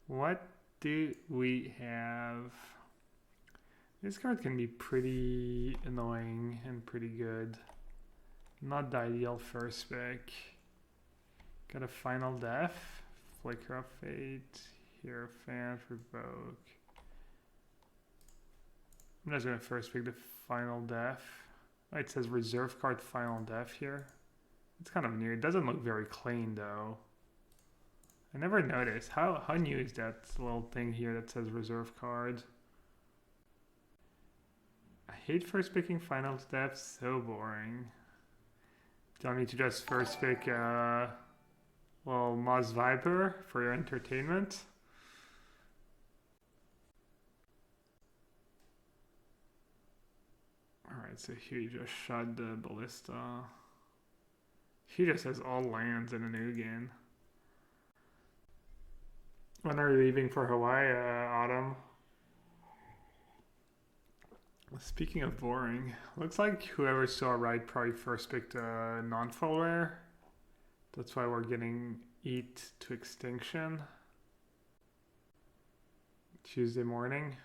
What do we have? This card can be pretty annoying and pretty good. Not the ideal first pick. Got a Final Death, Flicker of Fate, Hierophant, Revoke. I'm just gonna first pick the Final Death. Oh, it says Reserve card Final Death here. It's kind of new. It doesn't look very clean though. I never noticed. How new is that little thing here that says Reserve card? I hate first picking Final Death, so boring. Do you want me to just first pick well, Moss Viper for your entertainment? Alright, so he just shot the Ballista. He just has all lands in a new game. When are you leaving for Hawaii, Autumn? Speaking of boring, looks like whoever saw right probably first picked a non-full rare. That's why we're getting Eat to Extinction. Tuesday morning.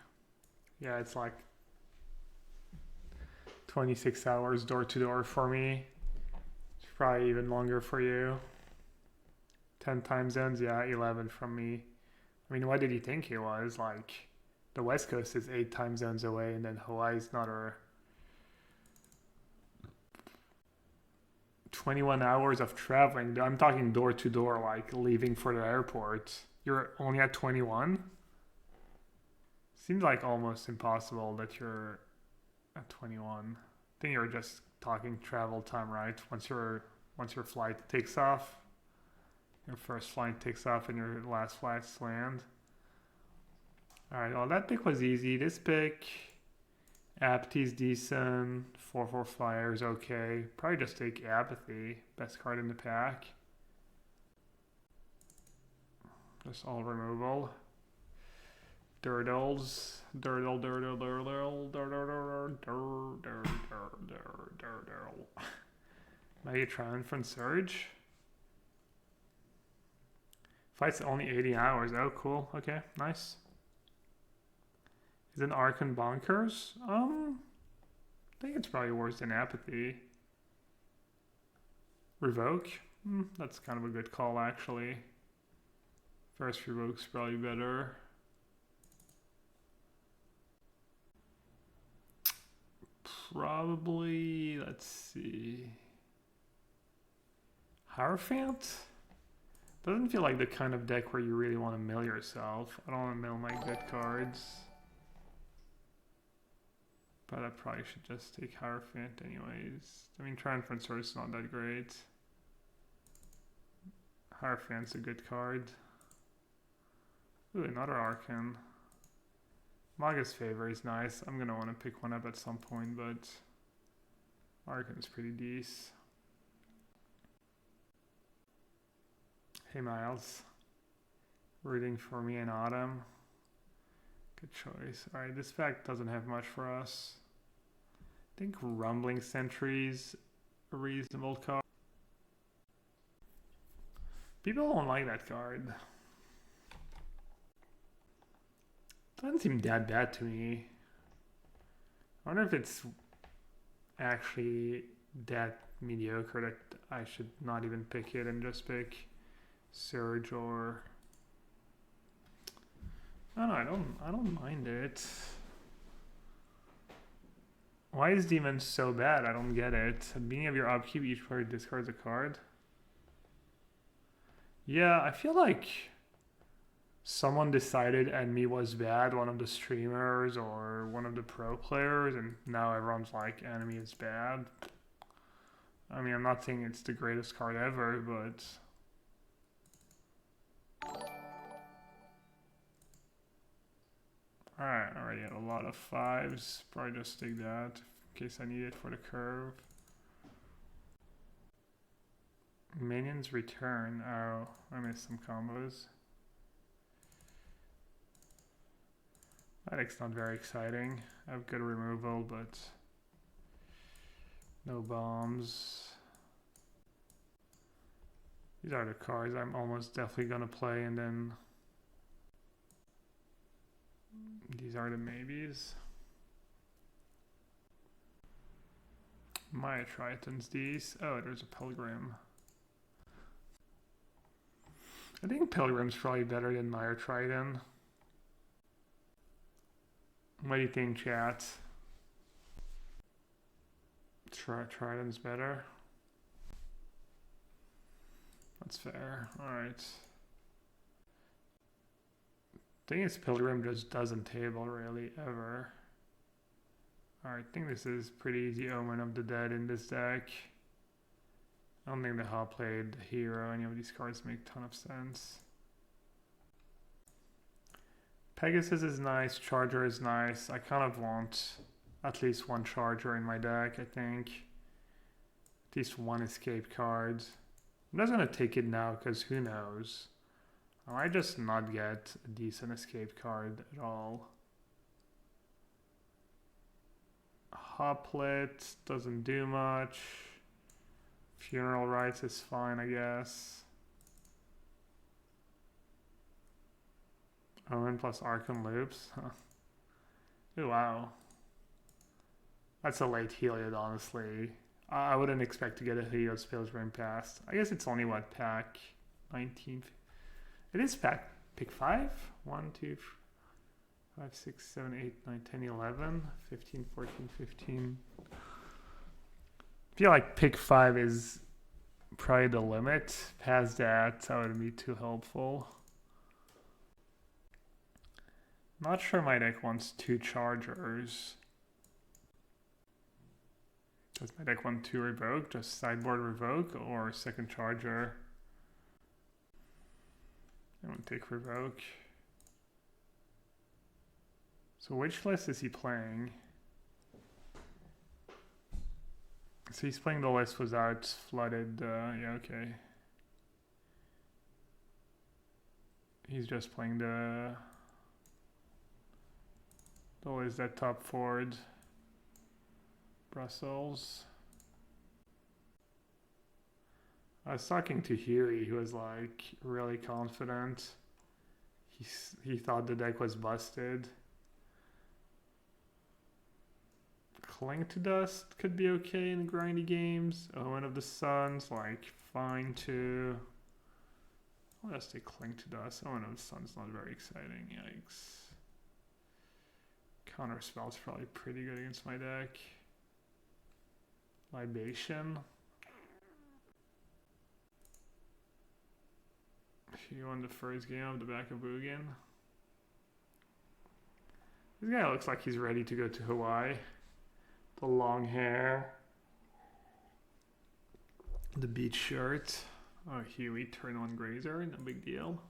Yeah, it's like 26 hours door to door for me. It's probably even longer for you. 10 time zones, yeah, 11 from me. I mean, what did you think he was? Like, the West Coast is 8 time zones away, and then Hawaii's another 21 hours of traveling. I'm talking door to door, like leaving for the airport. You're only at 21? Seems like almost impossible that you're at 21. I think you're just talking travel time, right? Once your flight takes off, your first flight takes off and your last flights land. Alright, well that pick was easy. This pick, Apathy's decent, 4/4 flyers okay. Probably just take Apathy, best card in the pack. Just all removal. Durdles. Durdle. Megatron from Surge. Flight's only 80 hours. Oh, cool. Okay, nice. Is it Archon Bonkers? I think it's probably worse than Apathy. Revoke? That's kind of a good call, actually. First Revoke's probably better. Probably, let's see. Hierophant? Doesn't feel like the kind of deck where you really want to mill yourself. I don't want to mill my good cards. But I probably should just take Hierophant anyways. I mean, Triumphant is not that great. Hierophant's a good card. Ooh, another Archon. Maga's Favor is nice. I'm gonna want to pick one up at some point, but Archon's pretty decent. Hey Miles. Rooting for me in Autumn. Good choice. Alright, this pack doesn't have much for us. I think Rumbling Sentry's a reasonable card. People don't like that card. Doesn't seem that bad to me. I wonder if it's actually that mediocre that I should not even pick it and just pick Surge or... I don't know, I don't mind it. Why is Demon so bad? I don't get it. At the beginning of your upkeep, each player discards a card. Yeah, I feel like someone decided Enemy was bad, one of the streamers or one of the pro players, and now everyone's like, Enemy is bad. I mean, I'm not saying it's the greatest card ever, but... Alright, already had a lot of 5s. Probably just take that in case I need it for the curve. Minions return. Oh, I missed some combos. That deck's not very exciting. I have good removal, but no bombs. These are the cards I'm almost definitely gonna play, and then These are the maybes. My Tritons, these. Oh, there's a Pilgrim. I think Pilgrim's probably better than Mire Triton. What do you think, chat? Triton's better. That's fair. Alright. Thing is, Pilgrim just doesn't table really ever. Alright, I think this is pretty easy Omen of the Dead in this deck. I don't think the Hell played Hero. Any of these cards make a ton of sense. Pegasus is nice. Charger is nice. I kind of want at least one Charger in my deck, I think. At least one escape card. I'm not going to take it now because who knows. I might just not get a decent escape card at all. Hoplet doesn't do much. Funeral Rites is fine, I guess. Omen plus Archon Loops. Huh. Oh, wow. That's a late Heliod, honestly. I wouldn't expect to get a Heliod Spills Ring past. I guess it's only what, pack 19? It is pack pick 5? 1, 2, 5, 6, 7, 8, 9, 10, 11, 15, 14, 15. I feel like pick 5 is probably the limit. Past that would be too helpful. Not sure my deck wants 2 Chargers. Does my deck want 2 Revoke? Just sideboard Revoke or second Charger? I won't take Revoke. So which list is he playing? So he's playing the list without flooded, yeah, okay. He's just playing the list that top forward. Brussels. I was talking to Huey, who was like really confident. He thought the deck was busted. Cling to Dust could be okay in grindy games. Omen of the Suns, like, fine too. I'll just say Cling to Dust. Omen of the Sun's not very exciting. Yikes. Counter spell's probably pretty good against my deck. Libation. He won the first game of the back of Boogan. This guy looks like he's ready to go to Hawaii. The long hair. The beach shirt. Oh, Huey, turn on Grazer, no big deal.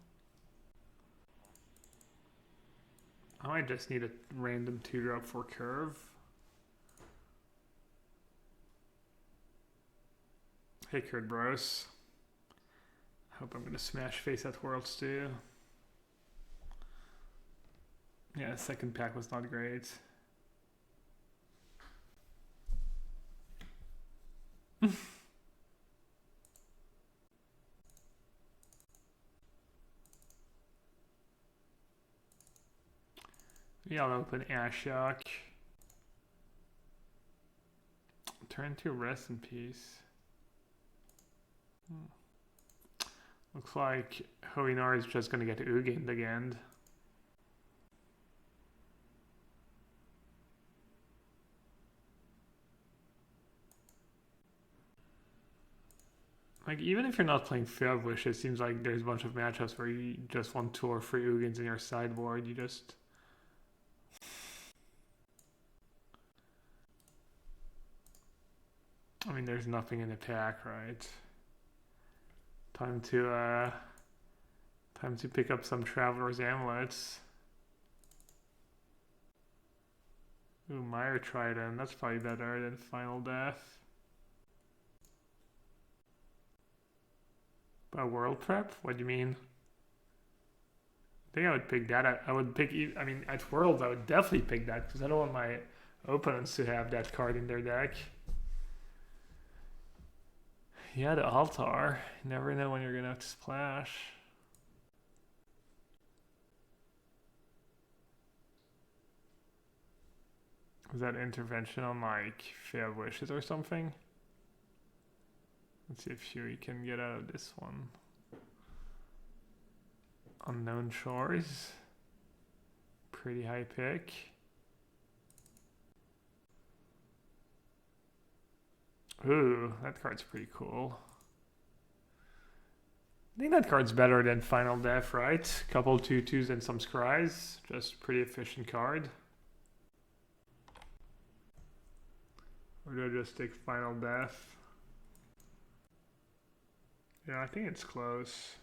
I might just need a random 2-drop for Curve. Hey, Kurt Bros. Hope I'm gonna smash face at Worlds too. Yeah, second pack was not great. Yeah, I'll open Ashok. Turn to Rest in Peace. Looks like Hoinar is just going to get Ugin again. Like, even if you're not playing Fear of Wish, it seems like there's a bunch of matchups where you just want 2 or 3 Ugins in your sideboard. You just... I mean, there's nothing in the pack, right? Time to pick up some Traveler's Amulets. Ooh, Mire Trident. That's probably better than Final Death. But World Prep? What do you mean? I think I would pick that. I would pick... I mean, at Worlds, I would definitely pick that because I don't want my opponents to have that card in their deck. Yeah, the Altar. You never know when you're going to have to splash. Is that intervention on like Fair Wishes or something? Let's see if Fury can get out of this one. Unknown Shores. Pretty high pick. Ooh, that card's pretty cool. I think that card's better than Final Death, right? Couple 2/2s and some scries. Just pretty efficient card. Or do I just take Final Death? Yeah, I think it's close.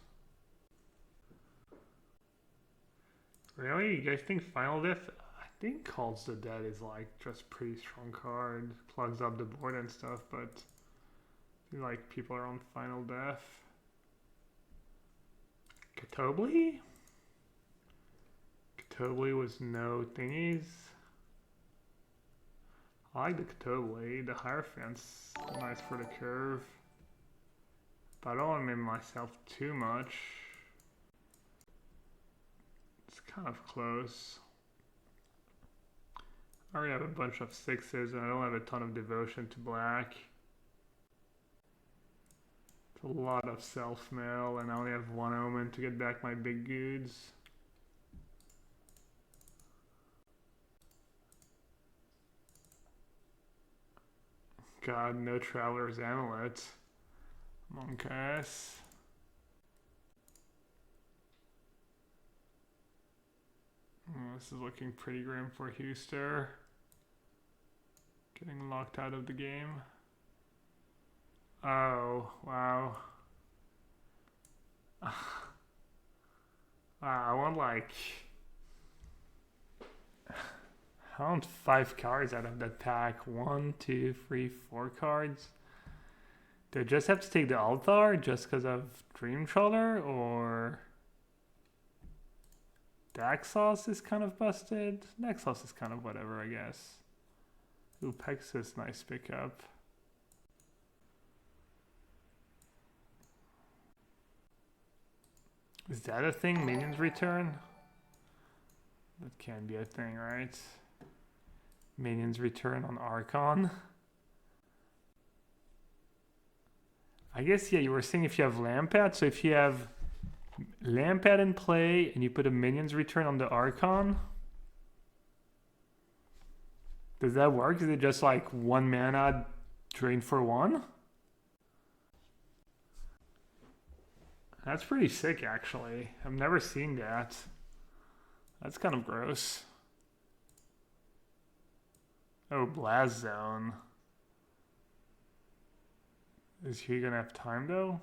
Really? You guys think Final Death? I think Calls the Dead is like just pretty strong card. Plugs up the board and stuff, but I feel like people are on Final Death. Katobli? Katobli was no thingies. I like the Katobli. The Hierophant's nice for the curve. But I don't want to make myself too much. It's kind of close. I already have a bunch of 6s and I don't have a ton of devotion to black. It's a lot of self-mail and I only have 1 omen to get back my big goods. God, no Traveler's Amulet. Monk S. Oh, this is looking pretty grim for Houston. Getting locked out of the game. Oh, wow. I want like... I want 5 cards out of that pack. 1, 2, 3, 4 cards. Do I just have to take the Altar just because of Dream Trawler, or... Daxos is kind of busted? Daxos is kind of whatever, I guess. Ooh, Pegasus, nice pickup. Is that a thing? Minions return? That can be a thing, right? Minions return on Archon. I guess, yeah, you were saying if you have Lampad, so if you have Lampad in play and you put a Minions return on the Archon, does that work? Is it just like 1 mana drain for 1? That's pretty sick, actually. I've never seen that. That's kind of gross. Oh, Blast Zone. Is he gonna have time though?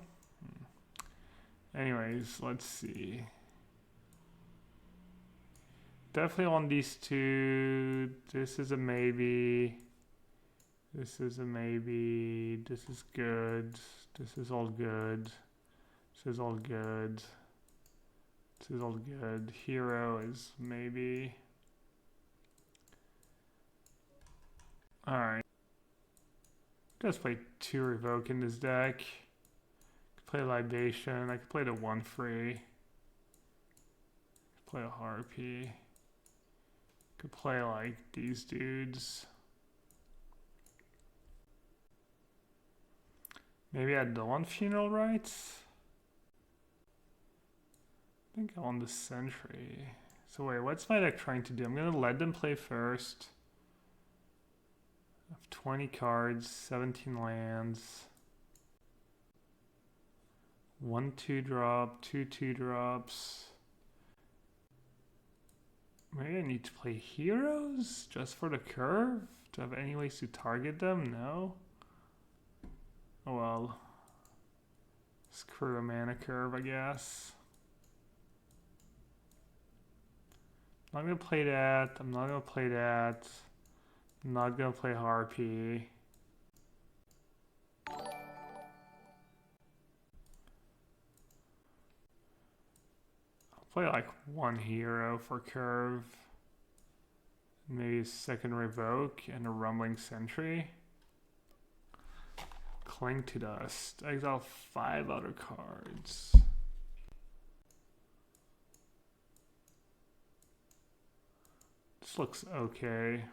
Anyways, let's see. Definitely on these 2. This is a maybe. This is a maybe. This is good. This is all good. This is all good. This is all good. Hero is maybe. Alright. Just play 2 Revoke in this deck. Could play Libation. I could play the 1 free. Could play a Harpy. Could play like these dudes. Maybe I don't want Funeral Rites. I think I want the Sentry. So wait, what's my deck trying to do? I'm gonna let them play first. I have 20 cards, 17 lands. 1 2-drop, 2 2-drops. Maybe I need to play heroes just for the curve? Do I have any ways to target them? No? Oh well. Screw a mana curve, I guess. I'm not gonna play that. I'm not gonna play that. I'm not gonna play Harpy. I'll play like 1 hero for curve. Maybe a 2nd Revoke and a Rumbling Sentry. Cling to Dust. Exile 5 other cards. This looks okay.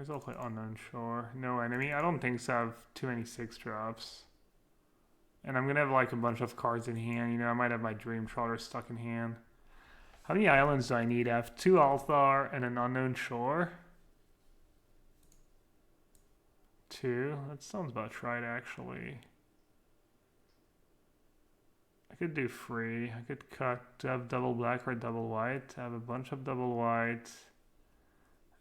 guess I'll play Unknown Shore. No enemy. I don't think so. I have too many 6-drops. And I'm gonna have like a bunch of cards in hand. You know, I might have my Dream Trawler stuck in hand. How many islands do I need? I have 2 Althar and an Unknown Shore. 2. That sounds about right, actually. I could do 3. I could cut to have double black or double white. I have a bunch of double white.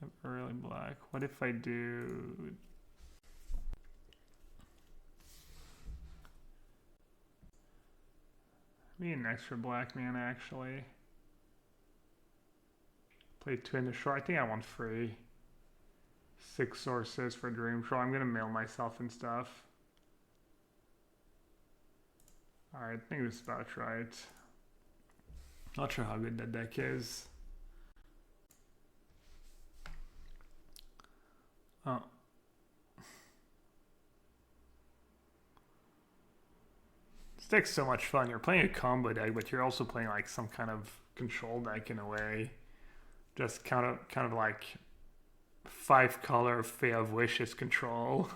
I have early black. What if I do... Maybe an extra black mana, actually. Play 2 in the shore. I think I want 3. 6 sources for Dream Troll. I'm gonna mail myself and stuff. Alright, I think this is about right. Not sure how good that deck is. Oh. This deck's so much fun. You're playing a combo deck, but you're also playing like some kind of control deck in a way. Just kind of like 5-color Fae of Wishes control.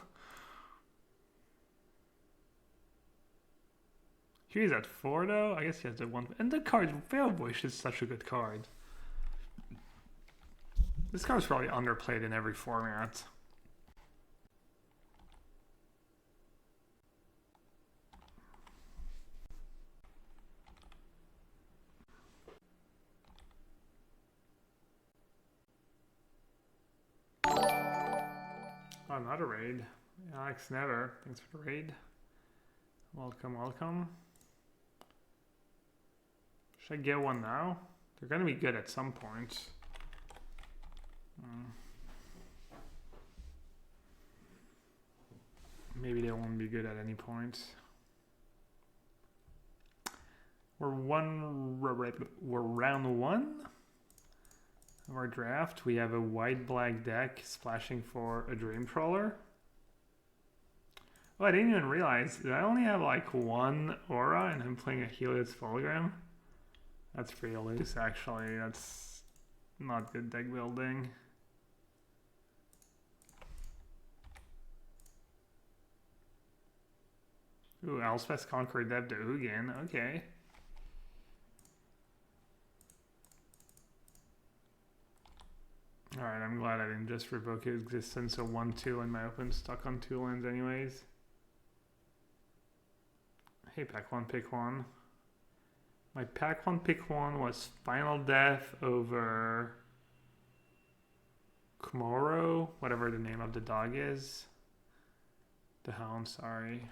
Here he's at 4 though. I guess he has the 1. And the card Fae of Wish is such a good card. This card's probably underplayed in every format. Oh, not a raid. Alex Never. Thanks for the raid. Welcome, welcome. Should I get one now? They're gonna be good at some point. Maybe they won't be good at any point. We're round 1 of our draft. We have a white-black deck splashing for a Dream Trawler. Oh, I didn't even realize that I only have like 1 aura and I'm playing a Helios Fulgrim. That's pretty loose, actually. That's not good deck building. Ooh, Elspeth's Conquer Dev to Ugin. Okay. Alright, I'm glad I didn't just revoke his existence of 1-2 and my open stuck on 2 lands anyways. Hey, pack 1, pick 1. My pack 1, pick 1 was Final Death over Komoro, whatever the name of the dog is. The Hound, sorry.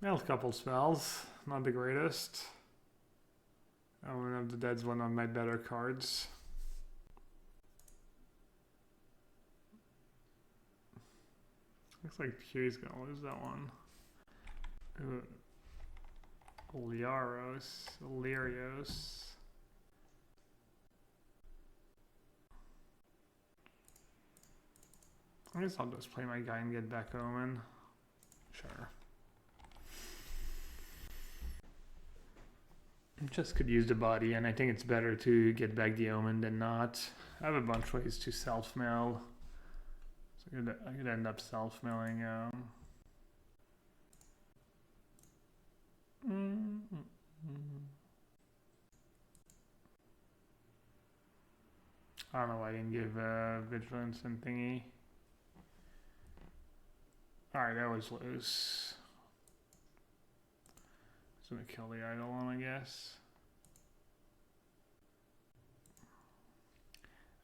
Well, a couple spells, not the greatest. One of the Dead's one of my better cards. Looks like Kiri's gonna lose that one. Ooh. Lyrios. I guess I'll just play my guy and get back Omen. Sure. Just could use the body, and I think it's better to get back the Omen than not. I have a bunch of ways to self-mill. So I could end up self-milling. I don't know why I didn't give Vigilance and thingy. Alright, that was loose. Just gonna kill the Eidolon, I guess.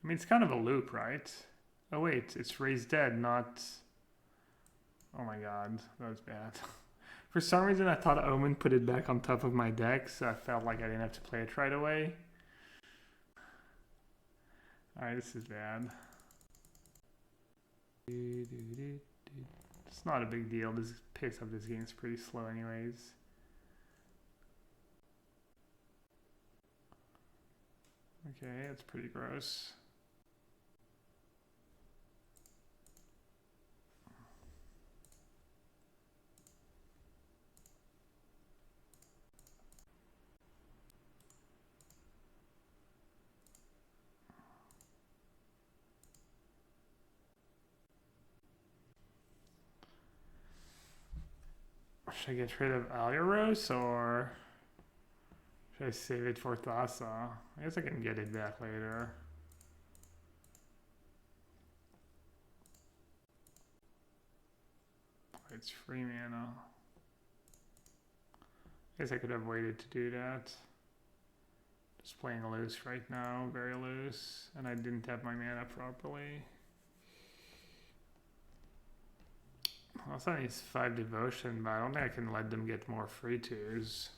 I mean, it's kind of a loop, right? Oh wait, it's Raised Dead, not... Oh my god, that was bad. For some reason I thought Omen put it back on top of my deck, so I felt like I didn't have to play it right away. Alright, this is bad. It's not a big deal, this pace of this game is pretty slow anyways. Okay, that's pretty gross. Should I get rid of Alyaros or should I save it for Thassa? I guess I can get it back later. It's free mana. I guess I could have waited to do that. Just playing loose right now, very loose, and I didn't have my mana properly. Also needs 5 devotion, but I don't think I can let them get more free twos.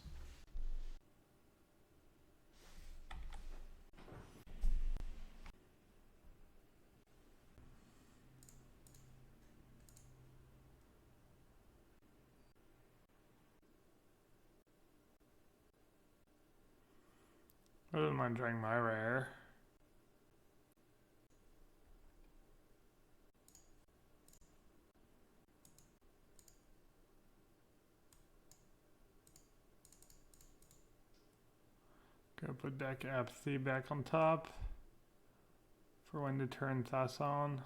I don't mind drawing my rare. Gonna put deck apathy back on top for when to turn Thassa on.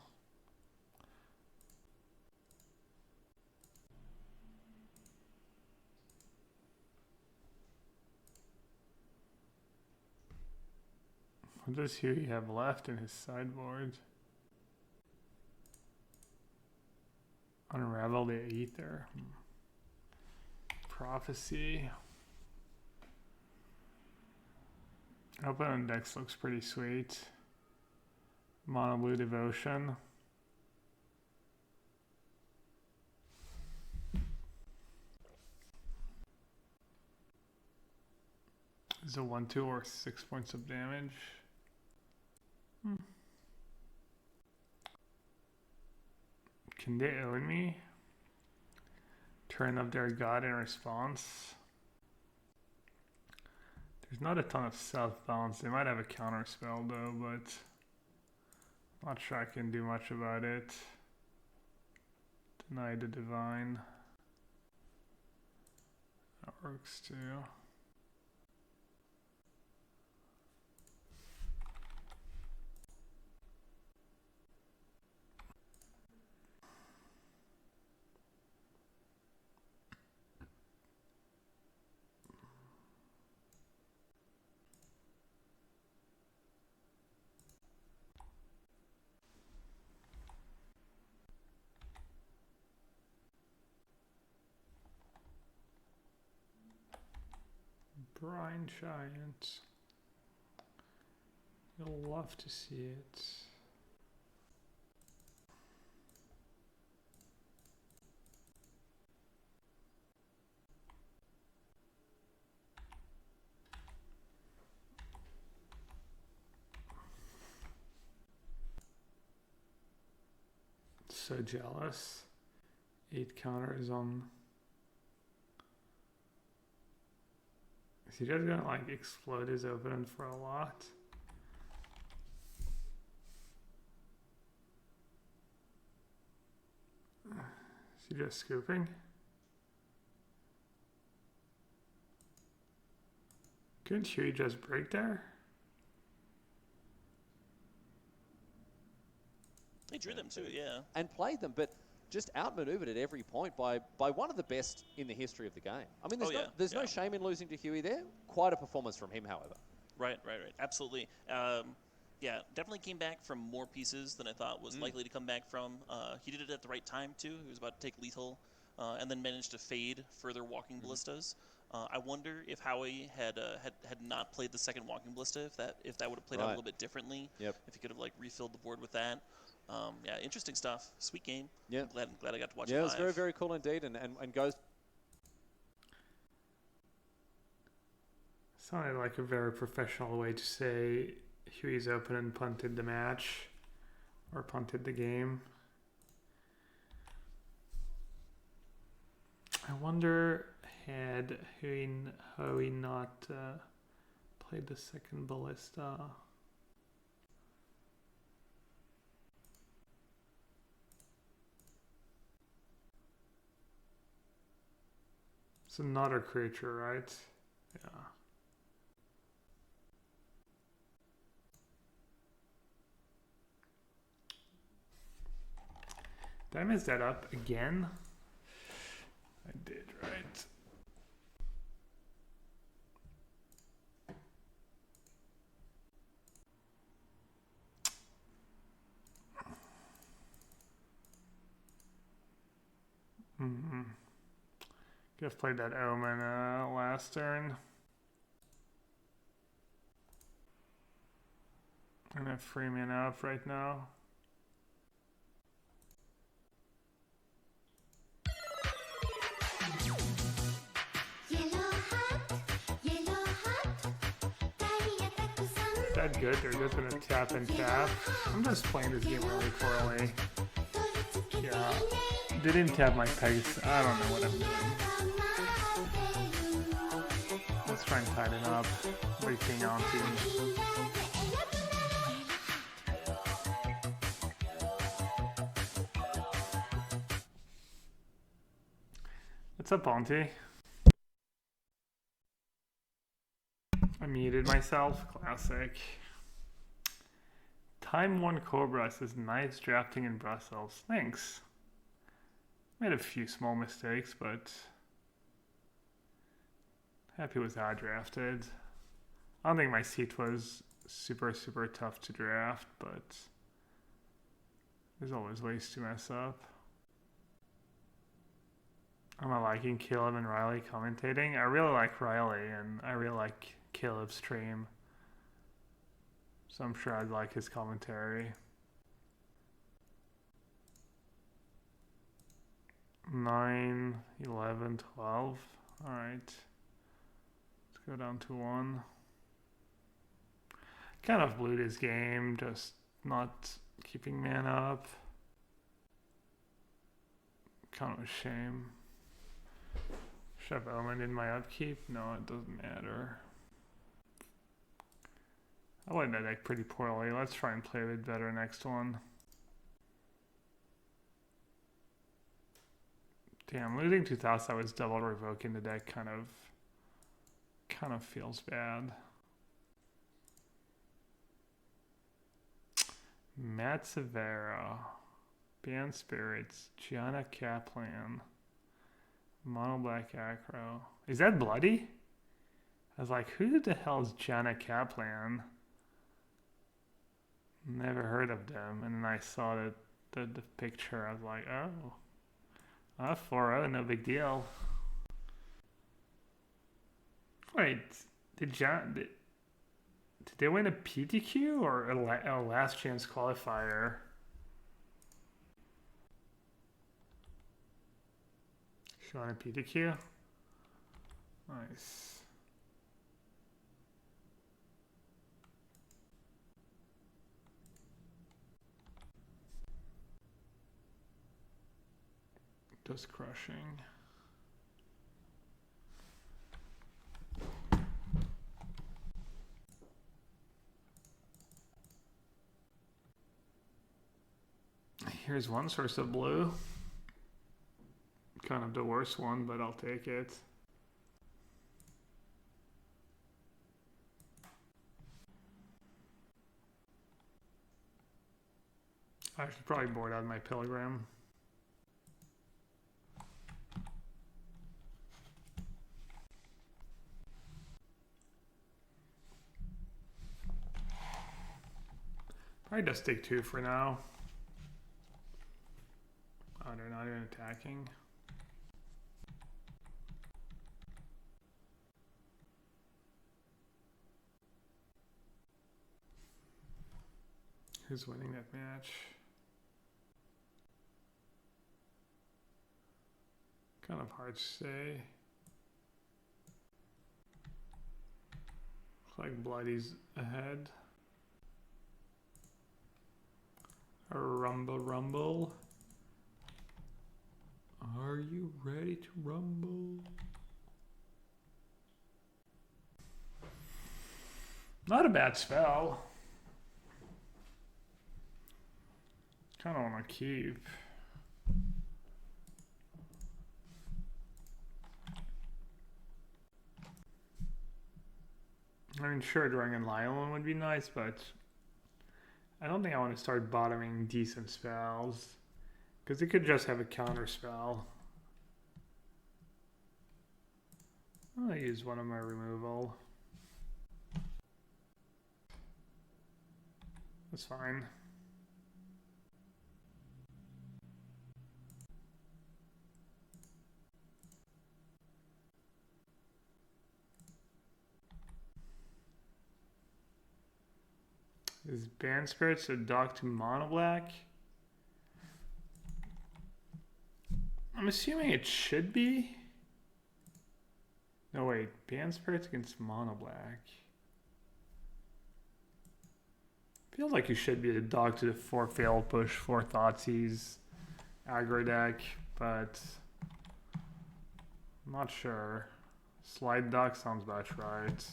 What does Huey have left in his sideboard? Unravel the Ether. Prophecy. Open Dex looks pretty sweet. Mono Blue Devotion. Is a 1/2 or 6 points of damage? Can they own me? Turn up their god in response. There's not a ton of self-balance. They might have a counter spell though, but I'm not sure I can do much about it. Deny the divine. That works too. Brine Giant. You'll love to see it. So jealous. 8 counters on. Is he just gonna like explode his opponent for a lot? Is he just scooping? Couldn't Huey just break there? He drew them too, yeah. And played them, but just outmaneuvered at every point by one of the best in the history of the game. I mean, there's no shame in losing to Huey there. Quite a performance from him, however. Right. Absolutely. Yeah, definitely came back from more pieces than I thought was likely to come back from. He did it at the right time, too. He was about to take lethal and then managed to fade further walking ballistas. I wonder if Howie had not played the second walking ballista, if that would have played out a little bit differently. Yep. If he could have like refilled the board with that. Yeah, interesting stuff. Sweet game. Yeah. I'm glad I got to watch it Yeah, live. it was very, very cool indeed, and goes. Sounded like a very professional way to say Huey's opponent punted the match or punted the game. I wonder had Huey not played the second ballista. It's another creature, right? Yeah. Did I mess that up again? I did, right. Mm-hmm. Could have played that Omen last turn. I'm gonna free me up right now. Is that good? They're just gonna tap and tap. I'm just playing this game really poorly. Yeah. They didn't tap my pegs. I don't know what I'm doing. Let's try and tighten up. Breaking onto. What's up, Auntie? I muted myself. Classic. Time 1 Cobra says nice drafting in Brussels. Thanks. Made a few small mistakes, but happy with how I drafted. I don't think my seat was super tough to draft, but there's always ways to mess up. Am I liking Caleb and Riley commentating? I really like Riley, and I really like Caleb's stream. So I'm sure I'd like his commentary. 9, 11, 12. Alright. Let's go down to 1. Kind of blew this game, just not keeping mana up. Kind of a shame. Should I have Omen in my upkeep? No, it doesn't matter. I played that deck pretty poorly. Let's try and play a bit better next one. Damn, losing to Thassa was double revoking the deck kind of feels bad. Matt Severa, Band Spirits, Gianna Kaplan, Mono Black Acro. Is that Bloody? I was like, who the hell is Gianna Kaplan? Never heard of them. And then I saw the picture. I was like, oh. 4-0, no big deal. Wait, did they win a PTQ or a last chance qualifier? Showing a PTQ? Nice. Just crushing. Here's one source of blue. Kind of the worst one, but I'll take it. I should probably board out my Pilgrim. Probably just take 2 for now. Oh, they're not even attacking. Who's winning that match? Kind of hard to say. Looks like Bloody's ahead. Rumble. Are you ready to rumble? Not a bad spell. Kind of want to keep. I mean, sure, Dragon Lion would be nice, but I don't think I want to start bottoming decent spells. Because it could just have a counter spell. I'll use one of my removal. That's fine. Is Band Spirits a dog to mono black? I'm assuming it should be. No wait, Band Spirits against mono black. Feels like you should be a dog to the 4 failed push, 4 Thoughtseize aggro deck, but I'm not sure. Slide dog sounds about right.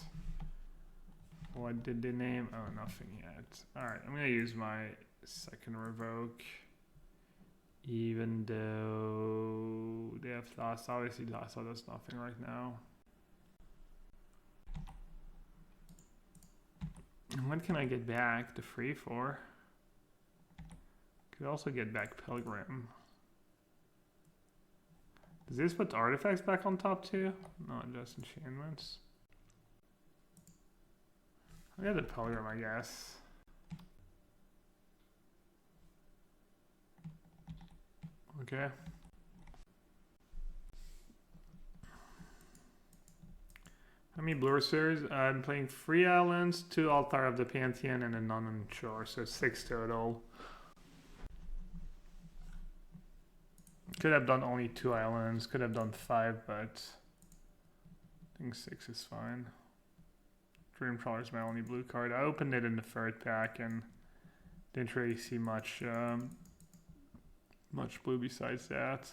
What did they name? Oh, nothing yet. Alright, I'm gonna use my second revoke. Even though they have Thoughts. Obviously Thoughts does nothing right now. What can I get back the free for? Could also get back Pilgrim. Does this put artifacts back on top too? No, just enchantments. I got the Pilgrim, I guess. Okay. How many Blue Series? I'm playing 3 islands, 2 Altar of the Pantheon, and a none on shore, so 6 total. Could have done only 2 islands, could have done 5, but I think 6 is fine. Dream Trawler is my only blue card. I opened it in the 3rd pack and didn't really see much blue besides that.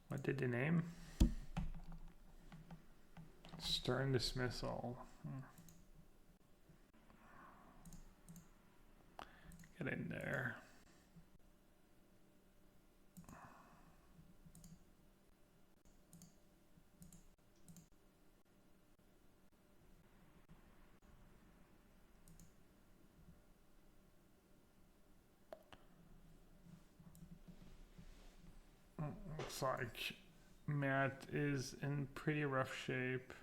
What did they name? Stern Dismissal. Get in there. Looks like Matt is in pretty rough shape.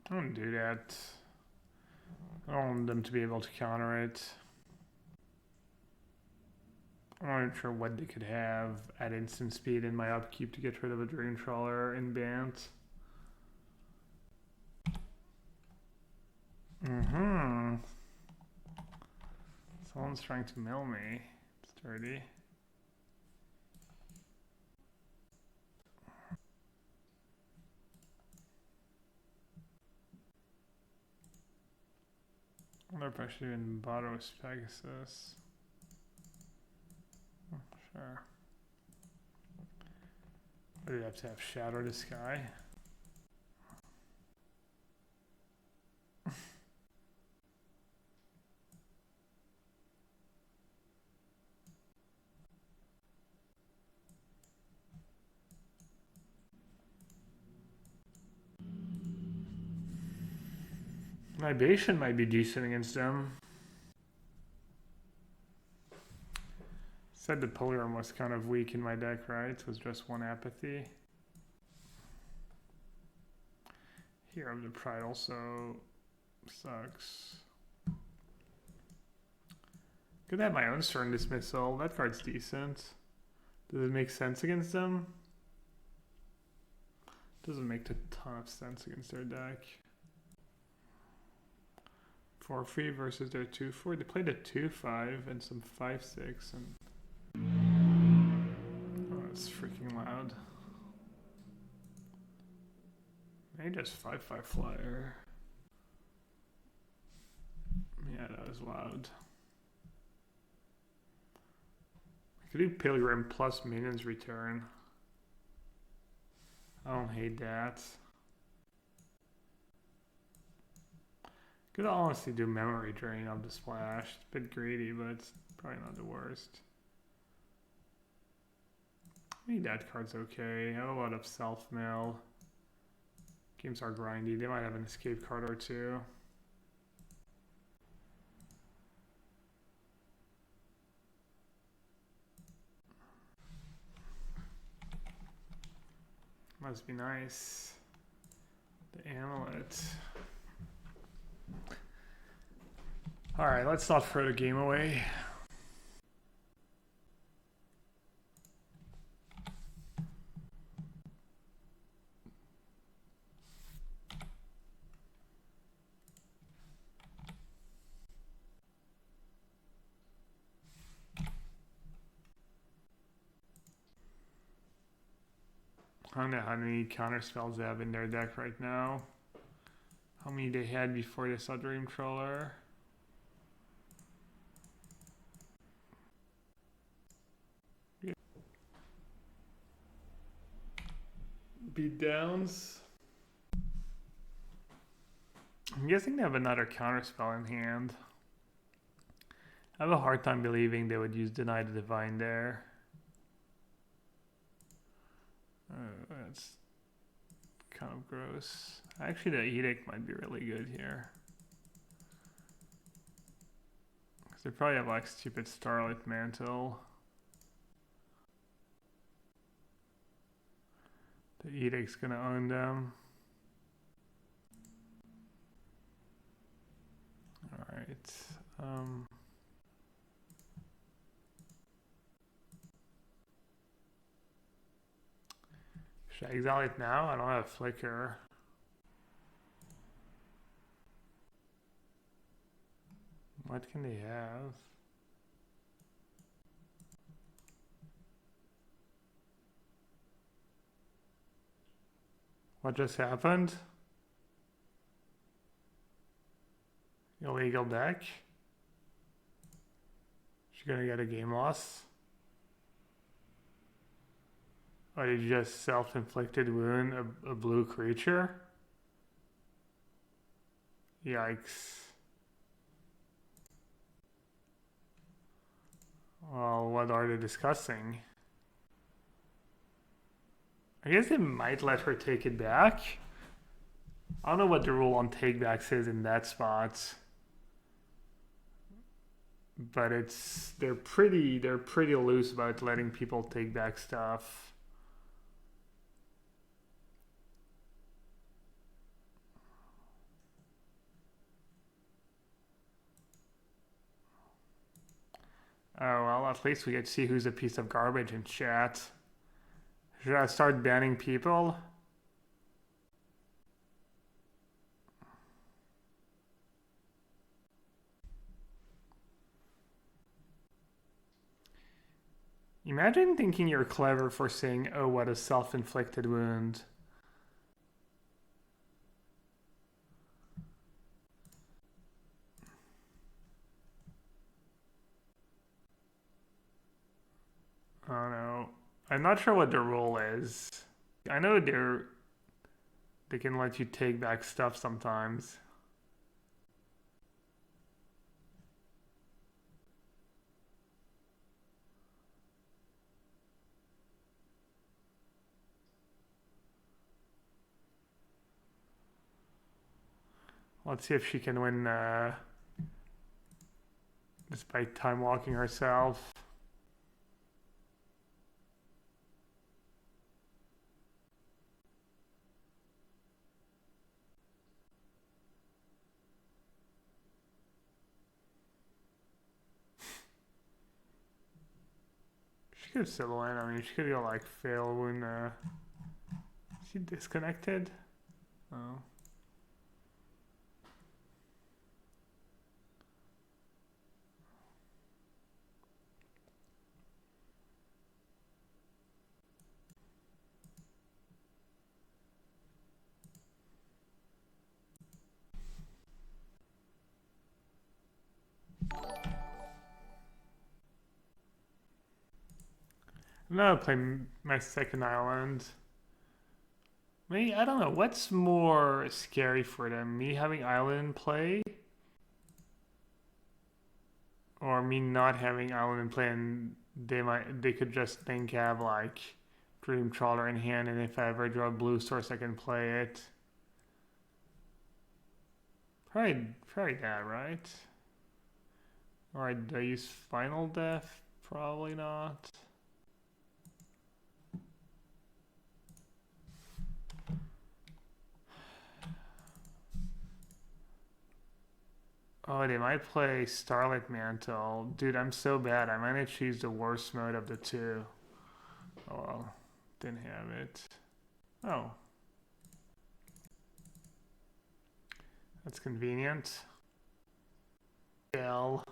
I don't do that. I don't want them to be able to counter it. I'm not even sure what they could have at instant speed in my upkeep to get rid of a Dream Trawler in Bant. Someone's trying to mill me. It's dirty. I wonder if I should even bother with Pegasus. Oh, sure. I do have to have Shadow the Sky. Libation might be decent against them. Said the Pilgrim was kind of weak in my deck, right? It was just 1 Apathy. Hero of the Pride also sucks. Could have my own Stern Dismissal. That card's decent. Does it make sense against them? Doesn't make a ton of sense against their deck. 4-3 versus their 2-4. They played a 2-5 and some 5-6 and oh, that's freaking loud. Maybe just 5-5 flyer. Yeah, that was loud. I could do Pilgrim plus Minions Return. I don't hate that. Could honestly do Memory Drain of the Splash. It's a bit greedy, but it's probably not the worst. I mean, that card's okay. I have a lot of self-mill. Games are grindy. They might have an escape card or two. Must be nice. The amulet. Alright, let's not throw the game away. I don't know how many counter spells they have in their deck right now. How many they had before they saw Dream Trawler. Yeah. Beatdowns. I'm guessing they have another counter spell in hand. I have a hard time believing they would use Deny the Divine there. That's kind of gross. Actually, the Edict might be really good here. Because they probably have like stupid Starlight Mantle. The Edict's gonna own them. Alright. Should I exile it now? I don't have Flicker. What can they have? What just happened? Illegal deck? She's gonna get a game loss. Oh, did you just self-inflicted wound a blue creature? Yikes. Well, what are they discussing? I guess they might let her take it back. I don't know what the rule on takebacks is in that spot. But they're pretty loose about letting people take back stuff. Oh, well, at least we get to see who's a piece of garbage in chat. Should I start banning people? Imagine thinking you're clever for saying, oh, what a self-inflicted wound. I don't know. I'm not sure what the rule is. I know they can let you take back stuff sometimes. Let's see if she can win despite time walking herself. She could still win. I mean, she could go like fail when she disconnected. Oh. I'm gonna play my second island. Maybe, I don't know, what's more scary for them? Me having island in play? Or me not having island in play and they could just think I have like Dream Trawler in hand and if I ever draw a blue source I can play it. Probably that, right? Or do I use Final Death? Probably not. Oh, they might play Starlight Mantle. Dude, I'm so bad. I might choose the worst mode of the two. Oh well, didn't have it. Oh. That's convenient. L.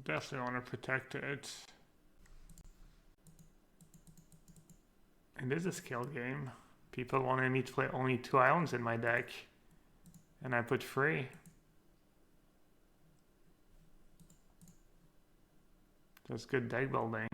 Definitely want to protect it. It is a skill game. People wanted me to play only 2 islands in my deck. And I put 3. Just good deck building.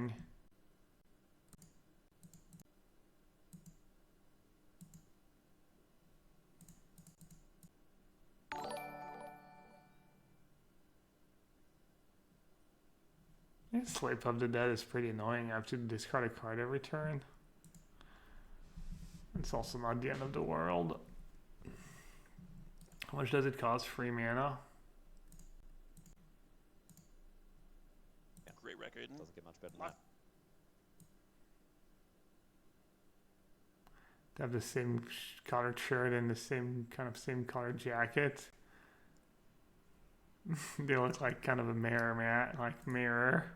Sleep of the Dead is pretty annoying. I have to discard a card every turn. It's also not the end of the world. How much does it cost? 3 mana? Yeah, great record. Doesn't get much better than that. They have the same colored shirt and the same colored jacket. They look like kind of a mirror.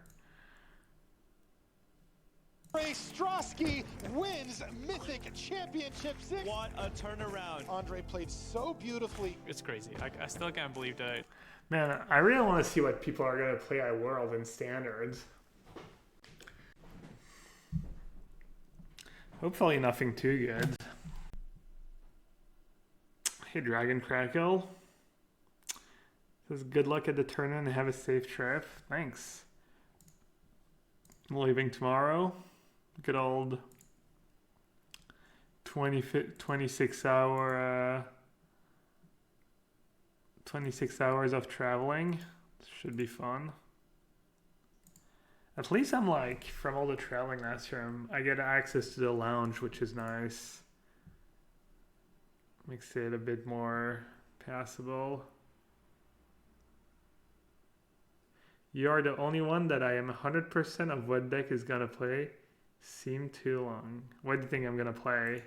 Andre Strosky wins Mythic Championship 6. What a turnaround. Andre played so beautifully. It's crazy. I still can't believe that. Man, I really want to see what people are going to play at World in Standards. Hopefully nothing too good. Hey, Dragon Crackle. Says good luck at the tournament and have a safe trip. Thanks. I'm leaving tomorrow. Good old 26 hours of traveling. Should be fun. At least I'm like, from all the traveling last year, I get access to the lounge, which is nice. Makes it a bit more passable. You are the only one that I am 100% of what deck is gonna play. Seem too long. What do you think I'm gonna play?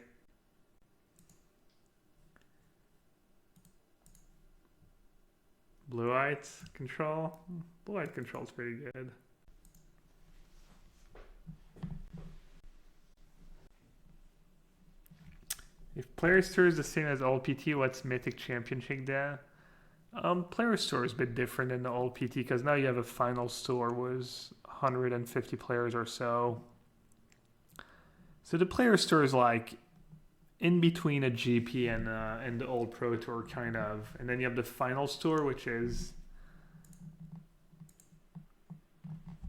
Blue-white control? Blue-white control is pretty good. If Player's Tour is the same as Old PT, what's Mythic Championship there? Player's Tour is a bit different than the Old PT because now you have a Finals Tour with 150 players or so. So the Player's Tour is like in between a GP and the Old Pro Tour kind of, and then you have the Finals Tour, which is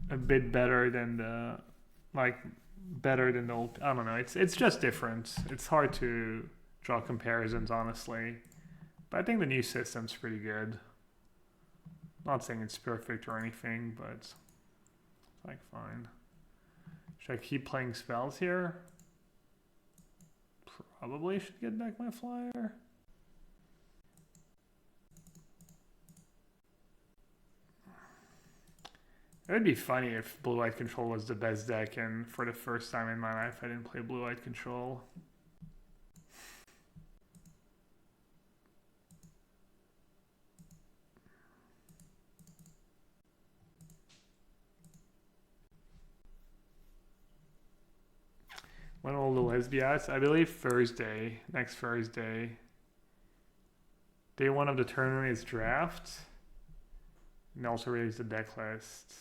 a bit better than the Old. I don't know. It's just different. It's hard to draw comparisons, honestly. But I think the new system's pretty good. Not saying it's perfect or anything, but it's like fine. Should I keep playing spells here? Probably should get back my flyer. It would be funny if Blue-White Control was the best deck, and for the first time in my life I didn't play Blue-White Control. When will the lesbians? I believe Thursday, next Thursday. Day 1 of the tournament is draft. And also release the deck list.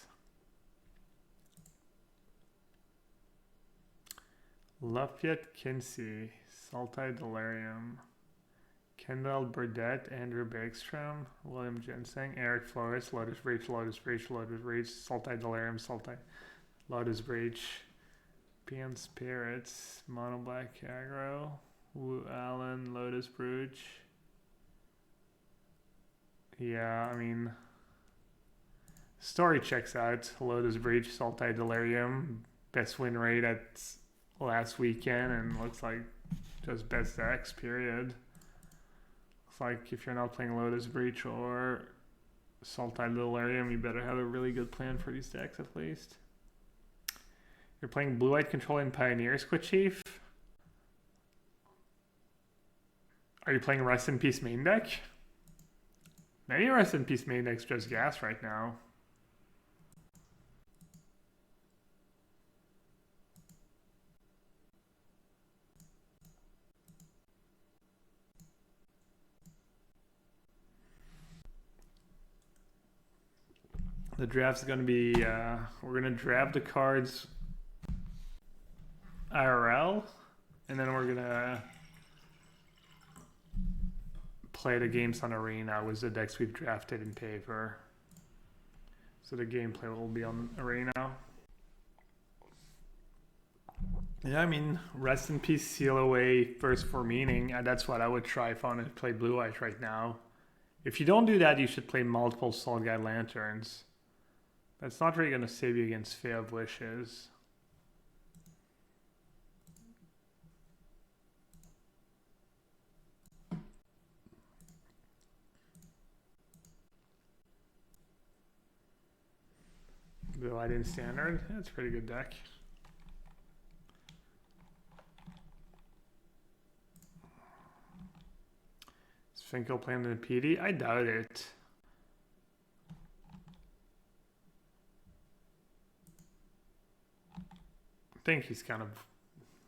Lafayette Kinsey, Saltai Delirium, Kendall Burdett, Andrew Bergstrom, William Ginseng, Eric Flores, Lotus Breach, Saltai Delirium, Lotus Breach, PM Spirits, Mono Black Aggro, Wu Allen, Lotus Breach. Yeah, I mean, story checks out. Lotus Breach, Saltai Delirium, best win rate at last weekend, and looks like just best decks, period. Looks like if you're not playing Lotus Breach or Saltai Delirium, you better have a really good plan for these decks at least. You're playing Blue-White Control in Pioneer Squid Chief? Are you playing Rest in Peace main deck? Maybe Rest in Peace main deck's just gas right now. The draft's going to be, we're going to draft the cards IRL, and then we're going to play the games on Arena with the decks we've drafted in paper. So the gameplay will be on Arena. Yeah, I mean, Rest in Peace, seal away first for meaning. That's what I would try if I wanted to play Blue-White right now. If you don't do that, you should play multiple Soul Guide Lanterns. That's not really going to save you against Fae of Wishes. Blue-White in Standard. That's a pretty good deck. Is Finkel playing the PD? I doubt it. I think he's kind of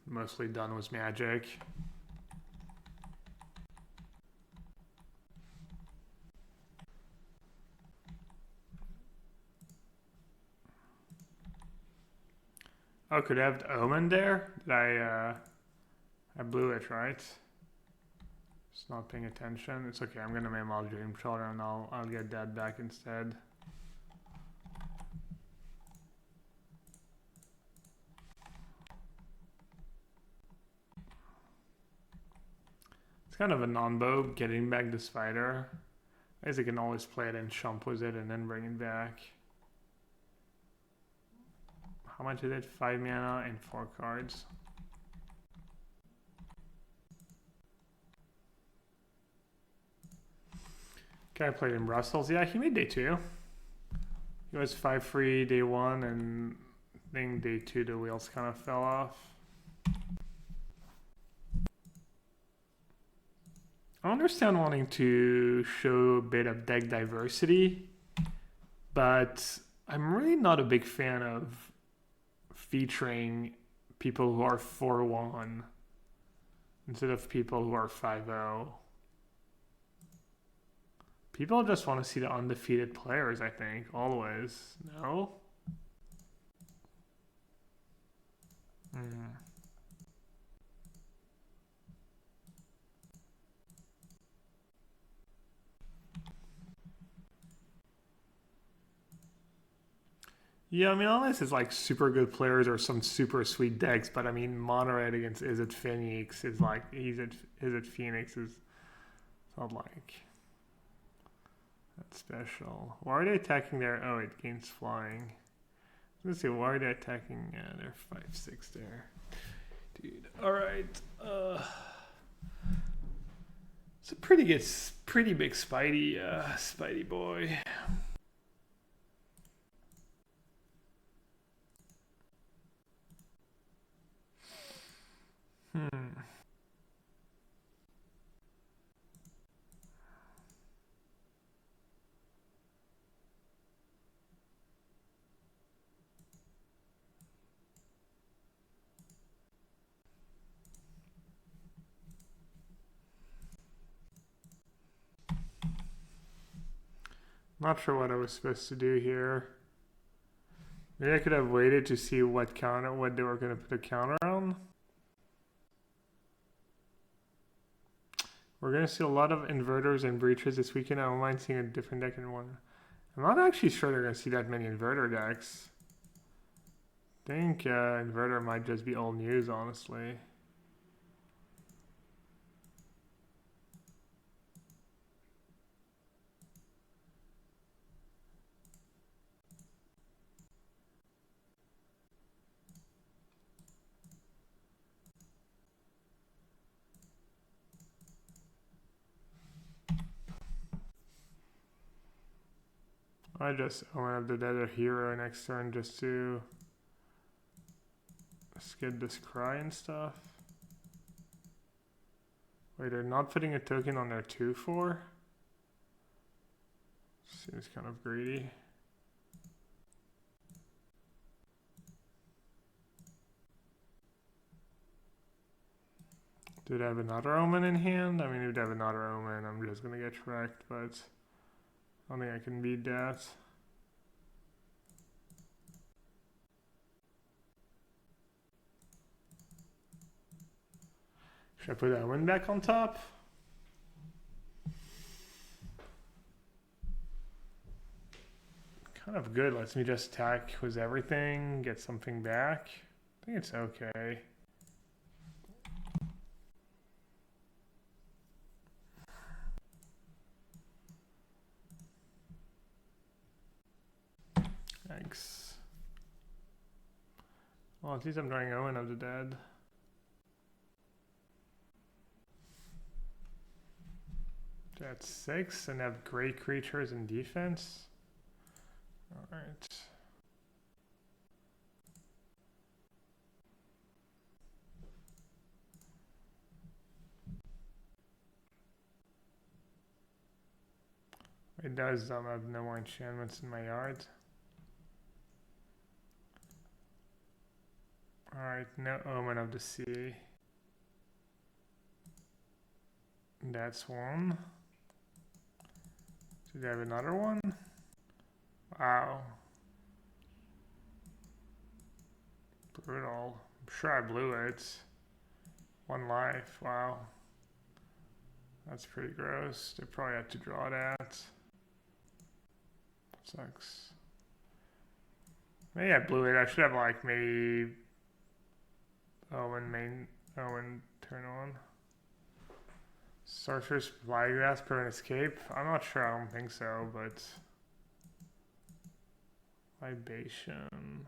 mostly done with Magic. Oh, could I have Omen there? Did I blew it, right? Just not paying attention. It's okay, I'm gonna Mammal Dream Trawler and I'll get that back instead. It's kind of a non-bow, getting back the spider. I guess I can always play it and chump with it and then bring it back. How much is it? 5 mana and 4 cards. Okay, I played in Brussels. Yeah, he made day 2. He was 5 free day 1, and I think day 2 the wheels kind of fell off. I understand wanting to show a bit of deck diversity, but I'm really not a big fan of featuring people who are 4-1 instead of people who are 5-0. People just want to see the undefeated players, I think, always. No? Yeah, I mean, unless it's like super good players or some super sweet decks, but I mean, Monored against Is It Phoenix is like, Is It Phoenix is not like that special. Why are they attacking there? Oh, it gains flying. Let's see, why are they attacking? Yeah, they're 5-6 there. Dude, alright. It's a pretty big Spidey boy. Not sure what I was supposed to do here. Maybe I could have waited to see what they were going to put a counter on. We're going to see a lot of inverters and breaches this weekend. I don't mind seeing a different deck in one. I'm not actually sure they're going to see that many inverter decks. I think inverter might just be old news, honestly. I just want to have the hero next turn just to skip this cry and stuff. Wait, they're not putting a token on their 2/4? Seems kind of greedy. Do they have another omen in hand? I mean, if they have another omen, I'm just gonna get wrecked, but I don't think I can beat that. Should I put that omen back on top? Kind of good. Lets me just attack with everything, get something back. I think it's okay. Thanks. Well, at least I'm drawing Omen of the Dead. That's 6 and have great creatures in defense. Alright. It does have no more enchantments in my yard. Alright, no Omen of the Sea. That's one. Do they have another one? Wow. Brutal. I'm sure I blew it. 1 life. Wow. That's pretty gross. They probably had to draw that. Sucks. Maybe I blew it. I should have like maybe Owen turn on. Sorcerer's Flygrass prevent escape. I'm not sure. I don't think so, but Libation.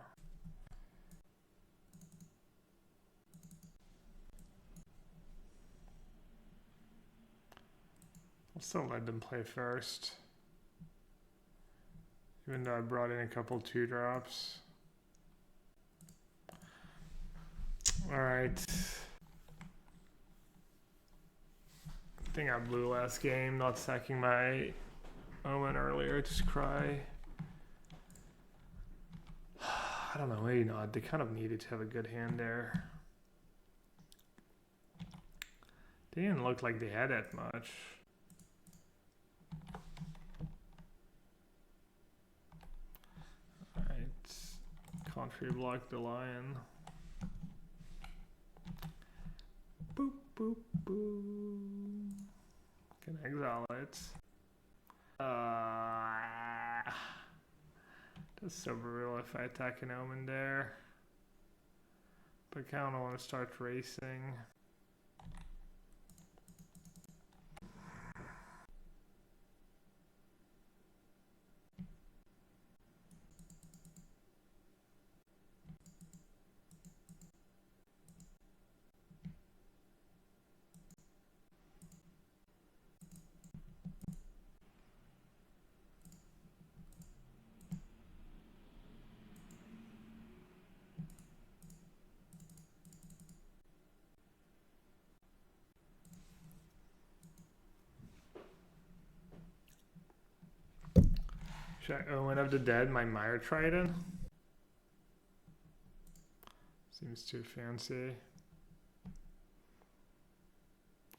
I'll still let them play first. Even though I brought in a couple 2-drops. Alright. I think I blew last game, not sacking my Omen earlier, just cry. I don't know, maybe not. They kind of needed to have a good hand there. They didn't look like they had that much. Country block the lion. Boop, boop, boop. Can exile it. That's so brutal if I attack an Omen there. But I kind of want to start racing. Should I Omen of the Dead my Mire Trident? Seems too fancy.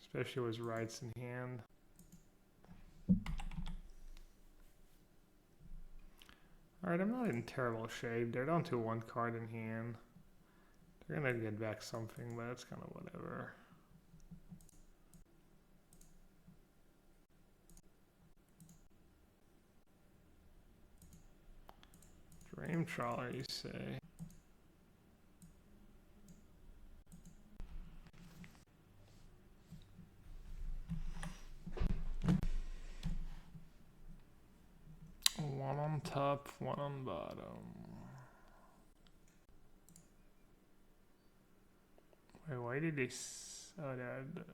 Especially with rights in hand. Alright, I'm not in terrible shape. They're down to 1 card in hand. They're gonna get back something, but it's kind of whatever. Dream Trawler, you say? One on top, one on bottom. Wait, why did they? Oh, that.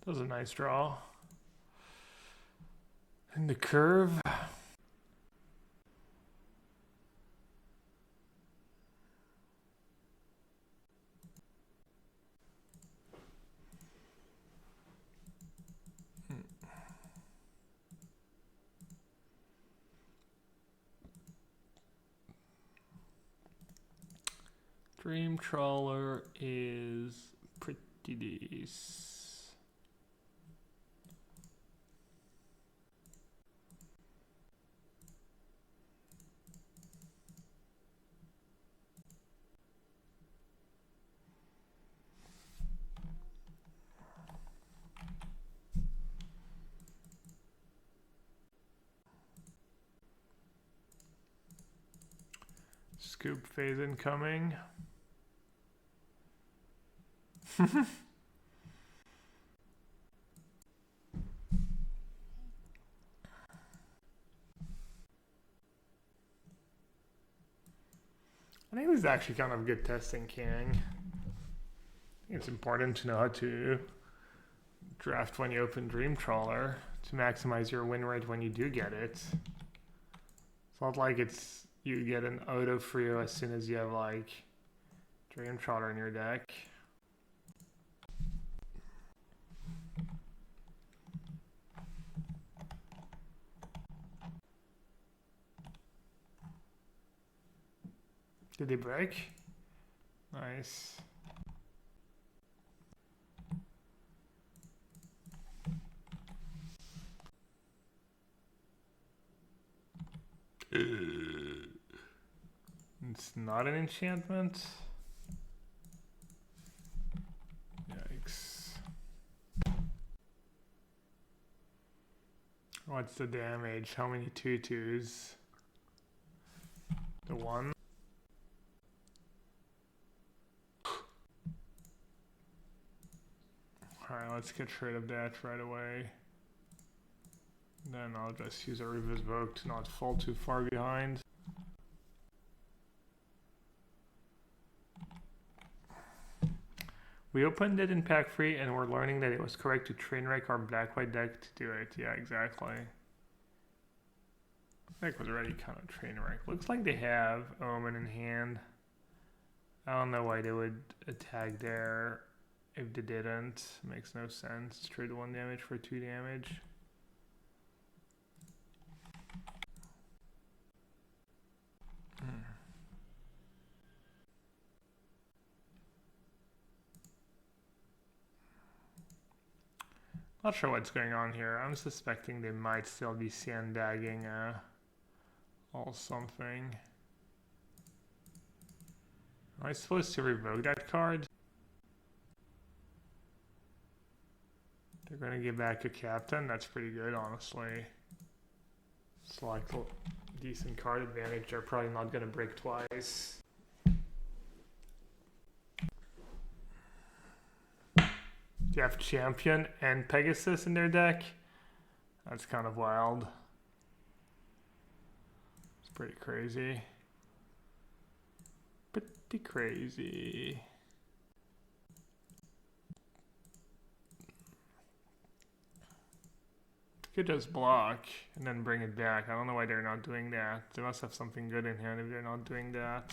That was a nice draw. And the curve. Dream Trawler is pretty decent. Scoop phase incoming. I think this is actually kind of good testing, King. I think it's important to know how to draft when you open Dream Trawler to maximize your win rate when you do get it. It's not like it's you get an auto free as soon as you have like Dream Trawler in your deck. Did they break? Nice. It's not an enchantment. Yikes. What's the damage? How many 2/2s? The one. Alright, let's get rid of that right away. Then I'll just use a Revoke to not fall too far behind. We opened it in pack 3 and we're learning that it was correct to train wreck our black-white deck to do it. Yeah, exactly. Deck was already kind of train wreck. Looks like they have Omen in hand. I don't know why they would attack there if they didn't. Makes no sense. Trade 1 damage for 2 damage. Not sure what's going on here. I'm suspecting they might still be sandbagging or something. Am I supposed to revoke that card? They're gonna give back a captain. That's pretty good, honestly. It's like a decent card advantage. They're probably not gonna break twice. Do you have Champion and Pegasus in their deck? That's kind of wild. It's pretty crazy. Pretty crazy. Could just block and then bring it back. I don't know why they're not doing that. They must have something good in hand if they're not doing that.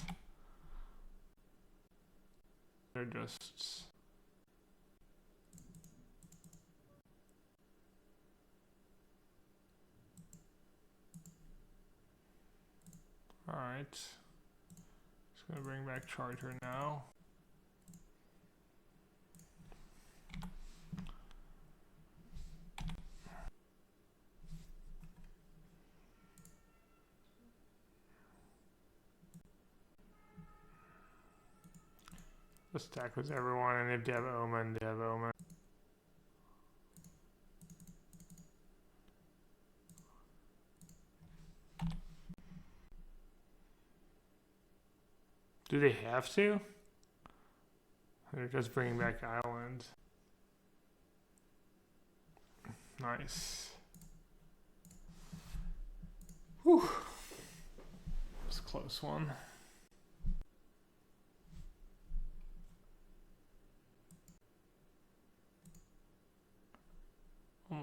They're just... Alright. Just gonna bring back Charger now. Just stack with everyone, and if they have Omen, they have Omen. Do they have to? They're just bringing back Island. Nice. Whew. It's a close one.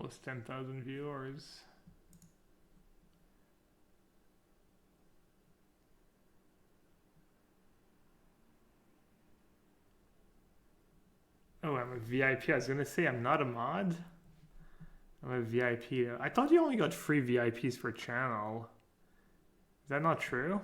almost 10,000 viewers. Oh, I'm a VIP. I was gonna say I'm not a mod. I'm a VIP. I thought you only got free VIPs per channel. Is that not true?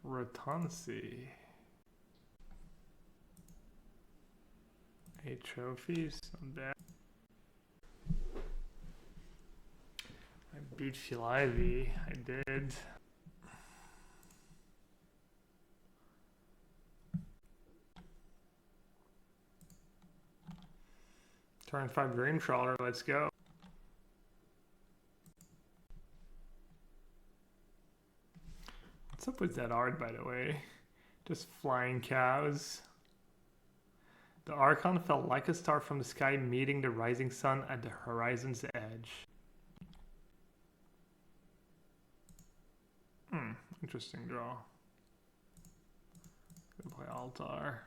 Rotansi. 8 trophies, not bad. I beat Shilivy, I did. Turn 5 Dream Trawler, let's go. What's up with that art, by the way? Just flying cows. The Archon felt like a star from the sky meeting the rising sun at the horizon's edge. Interesting draw. Gonna play Altar.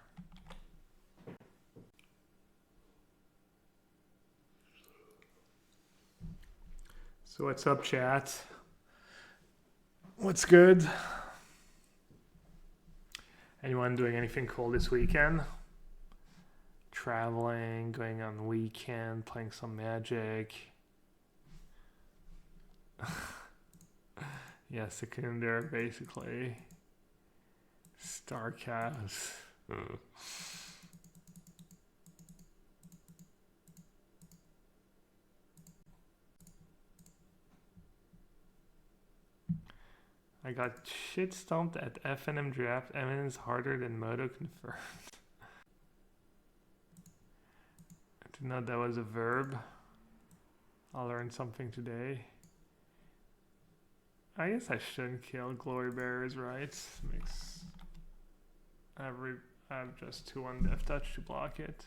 So what's up, chat? What's good? Anyone doing anything cool this weekend? Traveling, going on the weekend, playing some Magic. Yeah, Seconder, basically. Starcast. I got shit stomped at FNM draft. Eminence harder than Moto confirmed. I didn't know that was a verb. I'll learn something today. I guess I shouldn't kill Glory Bearers, right? Makes I have just 2-1 Death Touch to block it.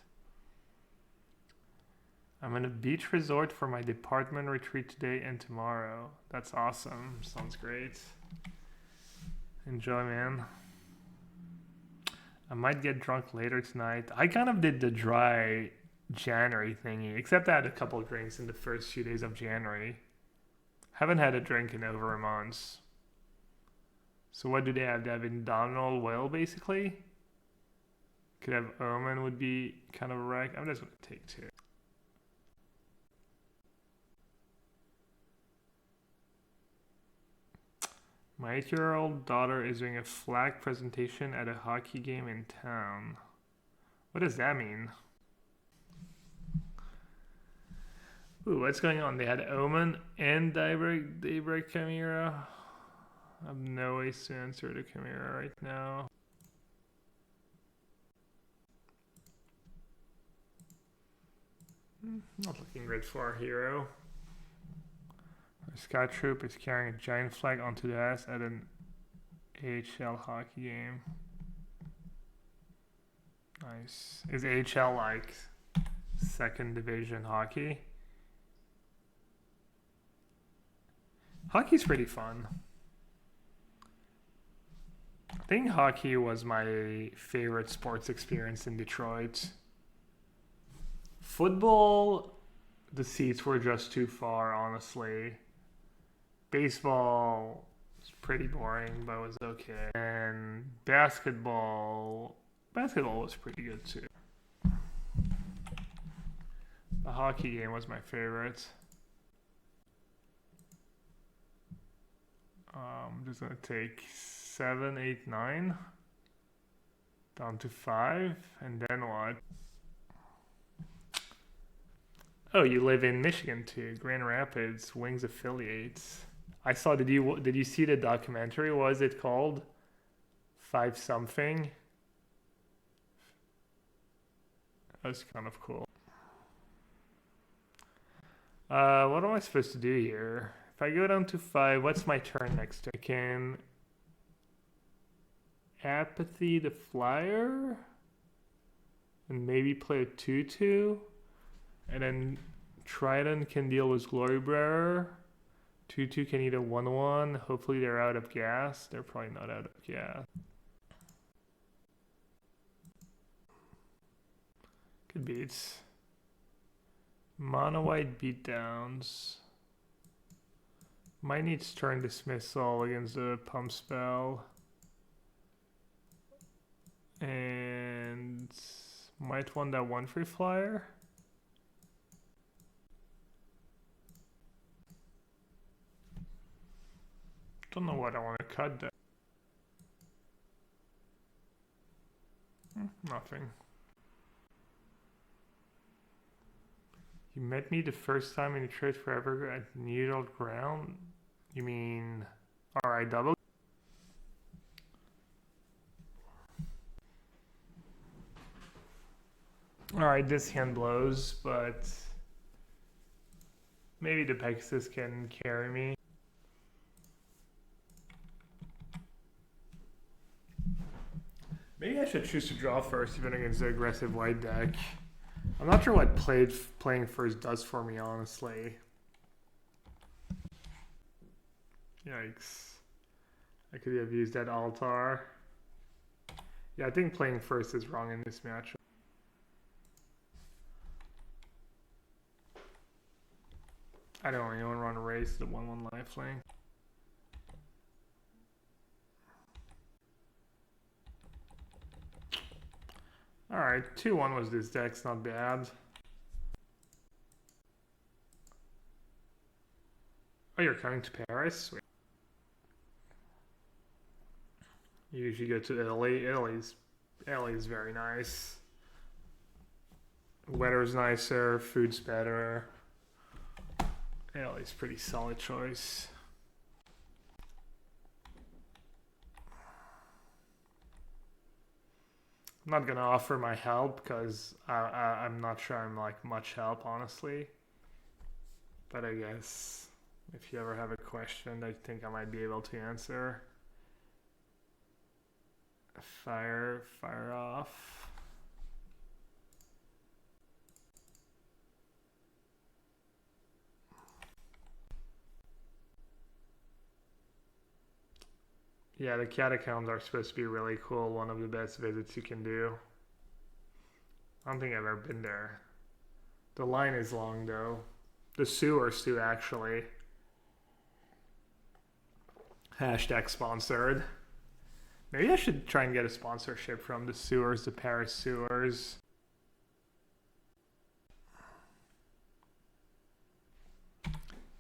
I'm in a beach resort for my department retreat today and tomorrow. That's awesome. Sounds great. Enjoy, man. I might get drunk later tonight. I kind of did the dry January thingy, except I had a couple of drinks in the first few days of January. Haven't had a drink in over a month. So what do they have? They have Indomitable Will, basically. Could have Omen would be kind of a wreck. I'm just going to take 2. My 8-year-old daughter is doing a flag presentation at a hockey game in town. What does that mean? Ooh, what's going on? They had Omen and Daybreak Chimera. I have no ways to answer the Chimera right now. Not looking great for our hero. Our Scout Troop is carrying a giant flag onto the ass at an AHL hockey game. Nice. Is AHL like 2nd division hockey? Hockey's pretty fun. I think hockey was my favorite sports experience in Detroit. Football, the seats were just too far, honestly. Baseball was pretty boring, but it was okay. And basketball was pretty good too. The hockey game was my favorite. I'm just gonna take 7, 8, 9 down to 5, and then what? Oh, you live in Michigan too. Grand Rapids, Wings affiliates. I saw. Did you see the documentary? What was it called? 5 something. That was kind of cool. What am I supposed to do here? If I go down to 5, what's my turn next turn? I can Apathy the Flyer. and maybe play a 2/2, and then Trident can deal with Glorybearer. 2/2 can eat a 1/1. Hopefully they're out of gas. They're probably not out of gas. Good beats. Mono white beatdowns. Might need Stern Dismissal against the pump spell. And might want that 1/3 flyer. Don't know what I want to cut there. Nothing. You met me the first time in the trade forever at neutral ground? You mean RI double? Alright, this hand blows, but maybe the Pegasus can carry me. Maybe I should choose to draw first, even against the aggressive white deck. I'm not sure what playing first does for me, honestly. Yikes. I could have used that altar. Yeah, I think playing first is wrong in this matchup. I don't really want to run a race, the 1/1 lifelink. Alright, 2/1 was this deck's not bad. Oh, you're coming to Paris? Sweet. You usually go to Italy. Italy's very nice. Weather's nicer, food's better. Italy's pretty solid choice. I'm not gonna offer my help because I'm not sure I'm like much help, honestly. But I guess if you ever have a question, I think I might be able to answer. Fire off. Yeah, the catacombs are supposed to be really cool. One of the best visits you can do. I don't think I've ever been there. The line is long though. The sewers too, actually. Hashtag sponsored. Maybe I should try and get a sponsorship from the sewers, the Paris sewers.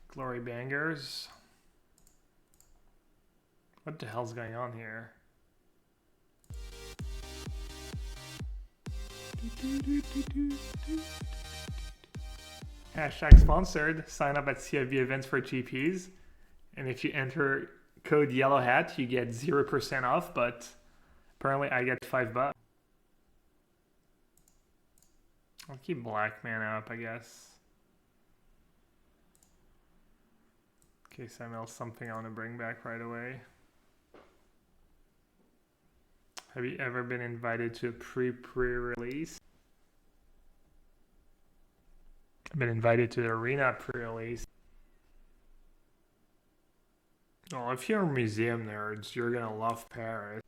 Glory bangers. What the hell's going on here? Hashtag sponsored. Sign up at CFB events for GPs. And if you enter code yellowhat, you get 0% off, but apparently I get $5. I'll keep black mana up, I guess. In case I mill something I want to bring back right away. Have you ever been invited to a pre-release? I've been invited to the arena pre-release. Well, if you're museum nerds, you're gonna love Paris.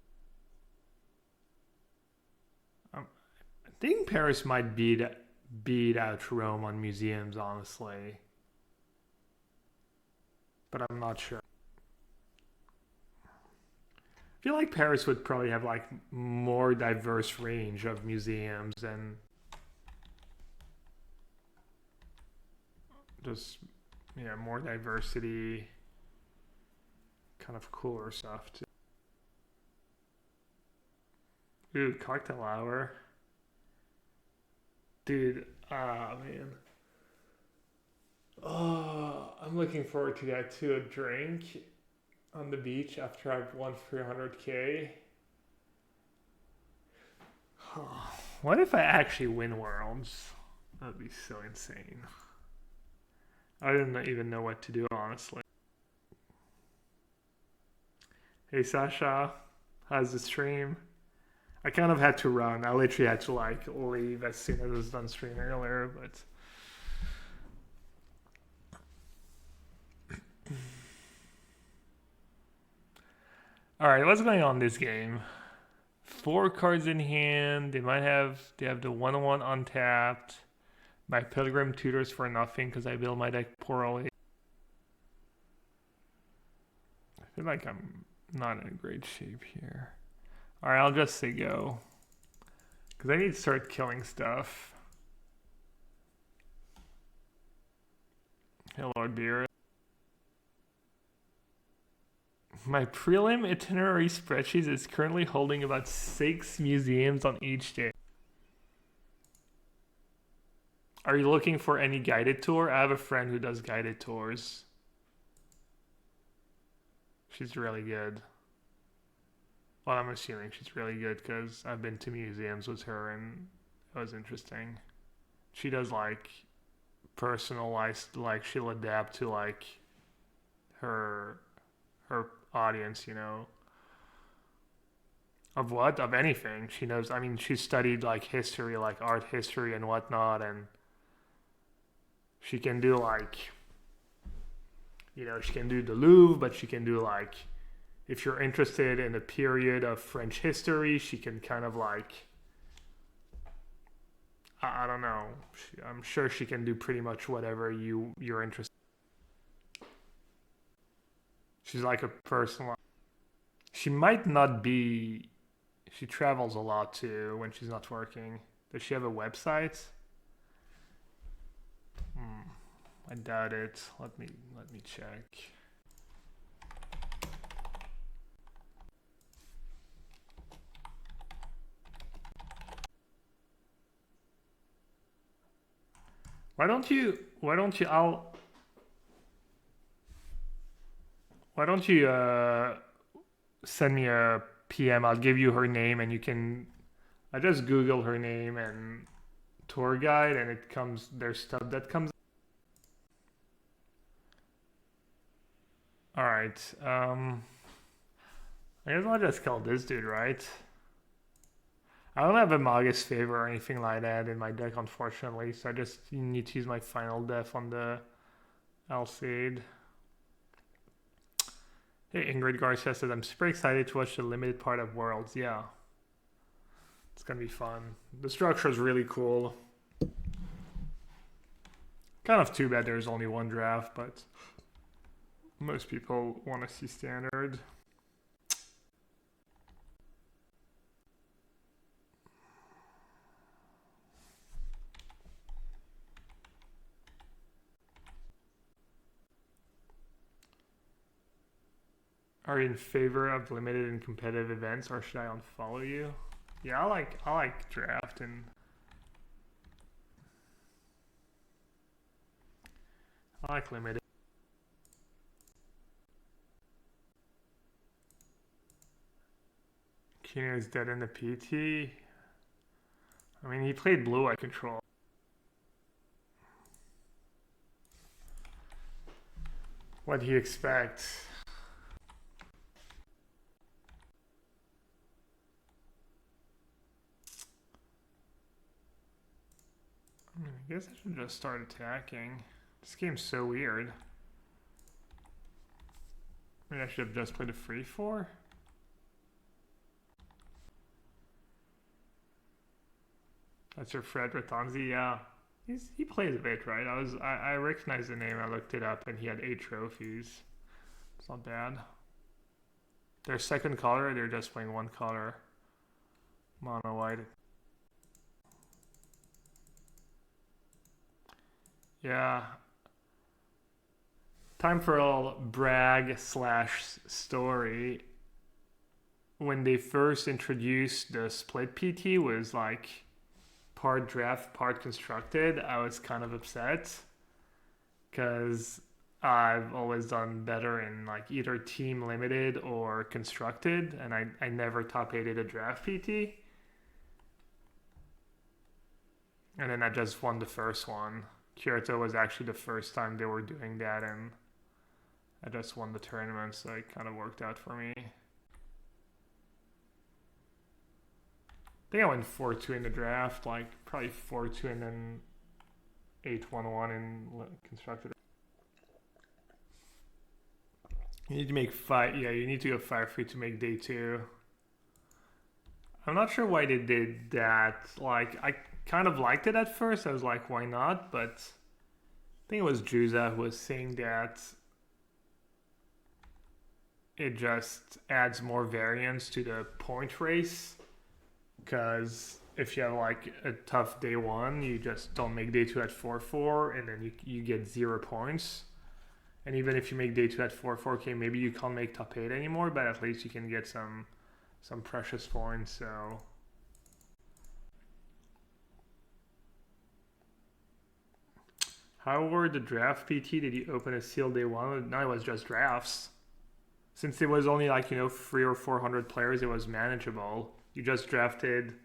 I think Paris might beat out Rome on museums, honestly. But I'm not sure. I feel like Paris would probably have like more diverse range of museums and just, yeah, more diversity, kind of cooler stuff too. Ooh, cocktail hour. Dude, man. Oh, I'm looking forward to that too, a drink on the beach after I've won 300k. What if I actually win Worlds? That'd be so insane. I didn't even know what to do, honestly. Hey Sasha, how's the stream? I kind of had to run. I literally had to like leave as soon as I was done streaming earlier, but all right, what's going on in this game? 4 cards in hand. They have the 1/1 untapped. My Pilgrim tutors for nothing because I build my deck poorly. I feel like I'm not in great shape here. Alright, I'll just say go. Because I need to start killing stuff. Hello, dear. My prelim itinerary spreadsheet is currently holding about 6 museums on each day. Are you looking for any guided tour? I have a friend who does guided tours. She's really good. Well, I'm assuming she's really good because I've been to museums with her and it was interesting. She does like personalized, like she'll adapt to like her audience, you know. Of what? Of anything. She knows, I mean, she studied like history, like art history and whatnot, and she can do like, you know, she can do the Louvre, but she can do like, if you're interested in a period of French history, she can kind of like, I don't know. I'm sure she can do pretty much whatever you're interested in. She's like a personal. She might not be. She travels a lot too when she's not working. Does she have a website? I doubt it. Let me check. Why don't you send me a PM? I'll give you her name and you can. I just Google her name and tour guide and it comes. There's stuff that comes. All right. I guess I'll just call this dude, right? I don't have a Magus Favor or anything like that in my deck, unfortunately, so I just need to use my final def on the Alcide. Hey, Ingrid Garcia says, I'm super excited to watch the limited part of Worlds. Yeah. It's going to be fun. The structure is really cool. Kind of too bad there's only one draft, but most people want to see standard. Are you in favor of limited and competitive events, or should I unfollow you? Yeah, I like draft and I like limited. Keener is dead in the PT. I mean, he played blue eye control. What do you expect? I guess I should just start attacking. This game's so weird. Maybe I should have just played a free 4. That's your Fred Ratanzi, yeah. He plays a bit, right? I recognized the name, I looked it up, and he had 8 trophies. It's not bad. Their second color, they're just playing one color. Mono white. Yeah. Time for a little brag / story. When they first introduced the split PT was like part draft, part constructed, I was kind of upset because I've always done better in like either team limited or constructed, and I never top 8'd a draft PT. And then I just won the first one. Kyoto was actually the first time they were doing that, and I just won the tournament, so it kind of worked out for me. think I went 4-2 in the draft, like probably 4-2 and then 8-1-1 in constructed. You need to make 5. Yeah, you need to go 5-3 to make day 2. I'm not sure why they did that. Like, I kind of liked it at first. I was like, why not? But I think it was Juza who was saying that it just adds more variance to the point race. Because if you have like a tough day 1, you just don't make day 2 at 4-4, and then you get 0 points. And even if you make day 2 at 4-4, okay, maybe you can't make top 8 anymore, but at least you can get some precious points. So how were the draft PT? Did you open a sealed day 1? No, it was just drafts. Since it was only like, 300 or 400 players, it was manageable. You just drafted.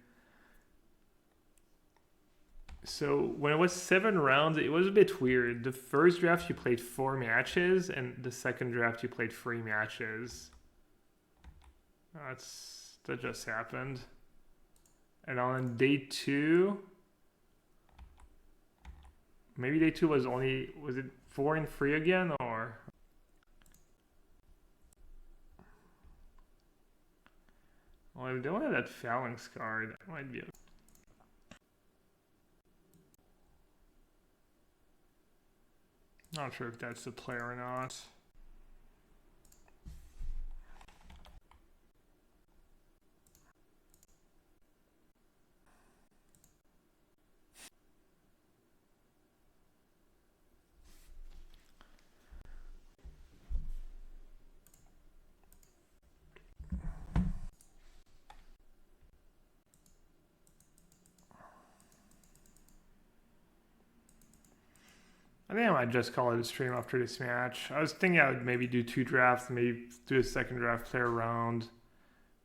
So when it was 7 rounds, it was a bit weird. The first draft you played 4 matches, and the second draft you played 3 matches. That just happened. And on day 2, maybe day 2 was it 4 and 3 again, or? Well, if they don't have that phalanx card, that might be not sure if that's the play or not. I think I might just call it a stream after this match. I was thinking I would maybe do 2 drafts, maybe do a second draft, play around.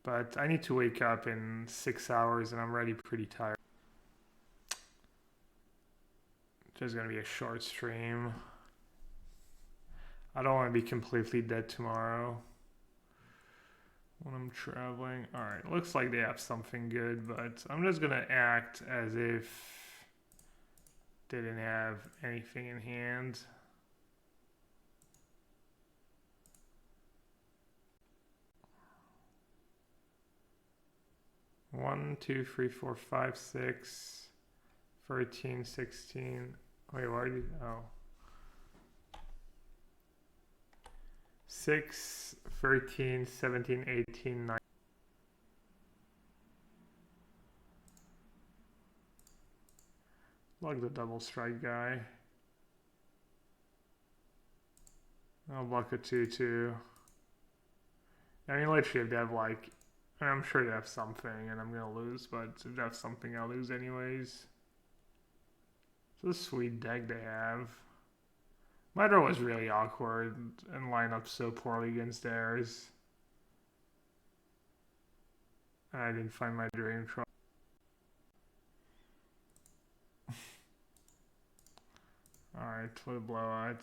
But I need to wake up in 6 hours and I'm already pretty tired. Just gonna be a short stream. I don't want to be completely dead tomorrow when I'm traveling. Alright, looks like they have something good, but I'm just gonna act as if they didn't have anything in hand. One, 2, 3, 4, 5, 6, 13, 16. Wait, why did, oh. 6, 13, 17, 18, 19. Block the double strike guy. I'll block a 2-2. I mean, literally, if they have like, I'm sure they have something and I'm gonna lose, but if they have something, I'll lose anyways. It's a sweet deck they have. My draw was really awkward and lined up so poorly against theirs. I didn't find my dream Trawler. Alright, for the blowout.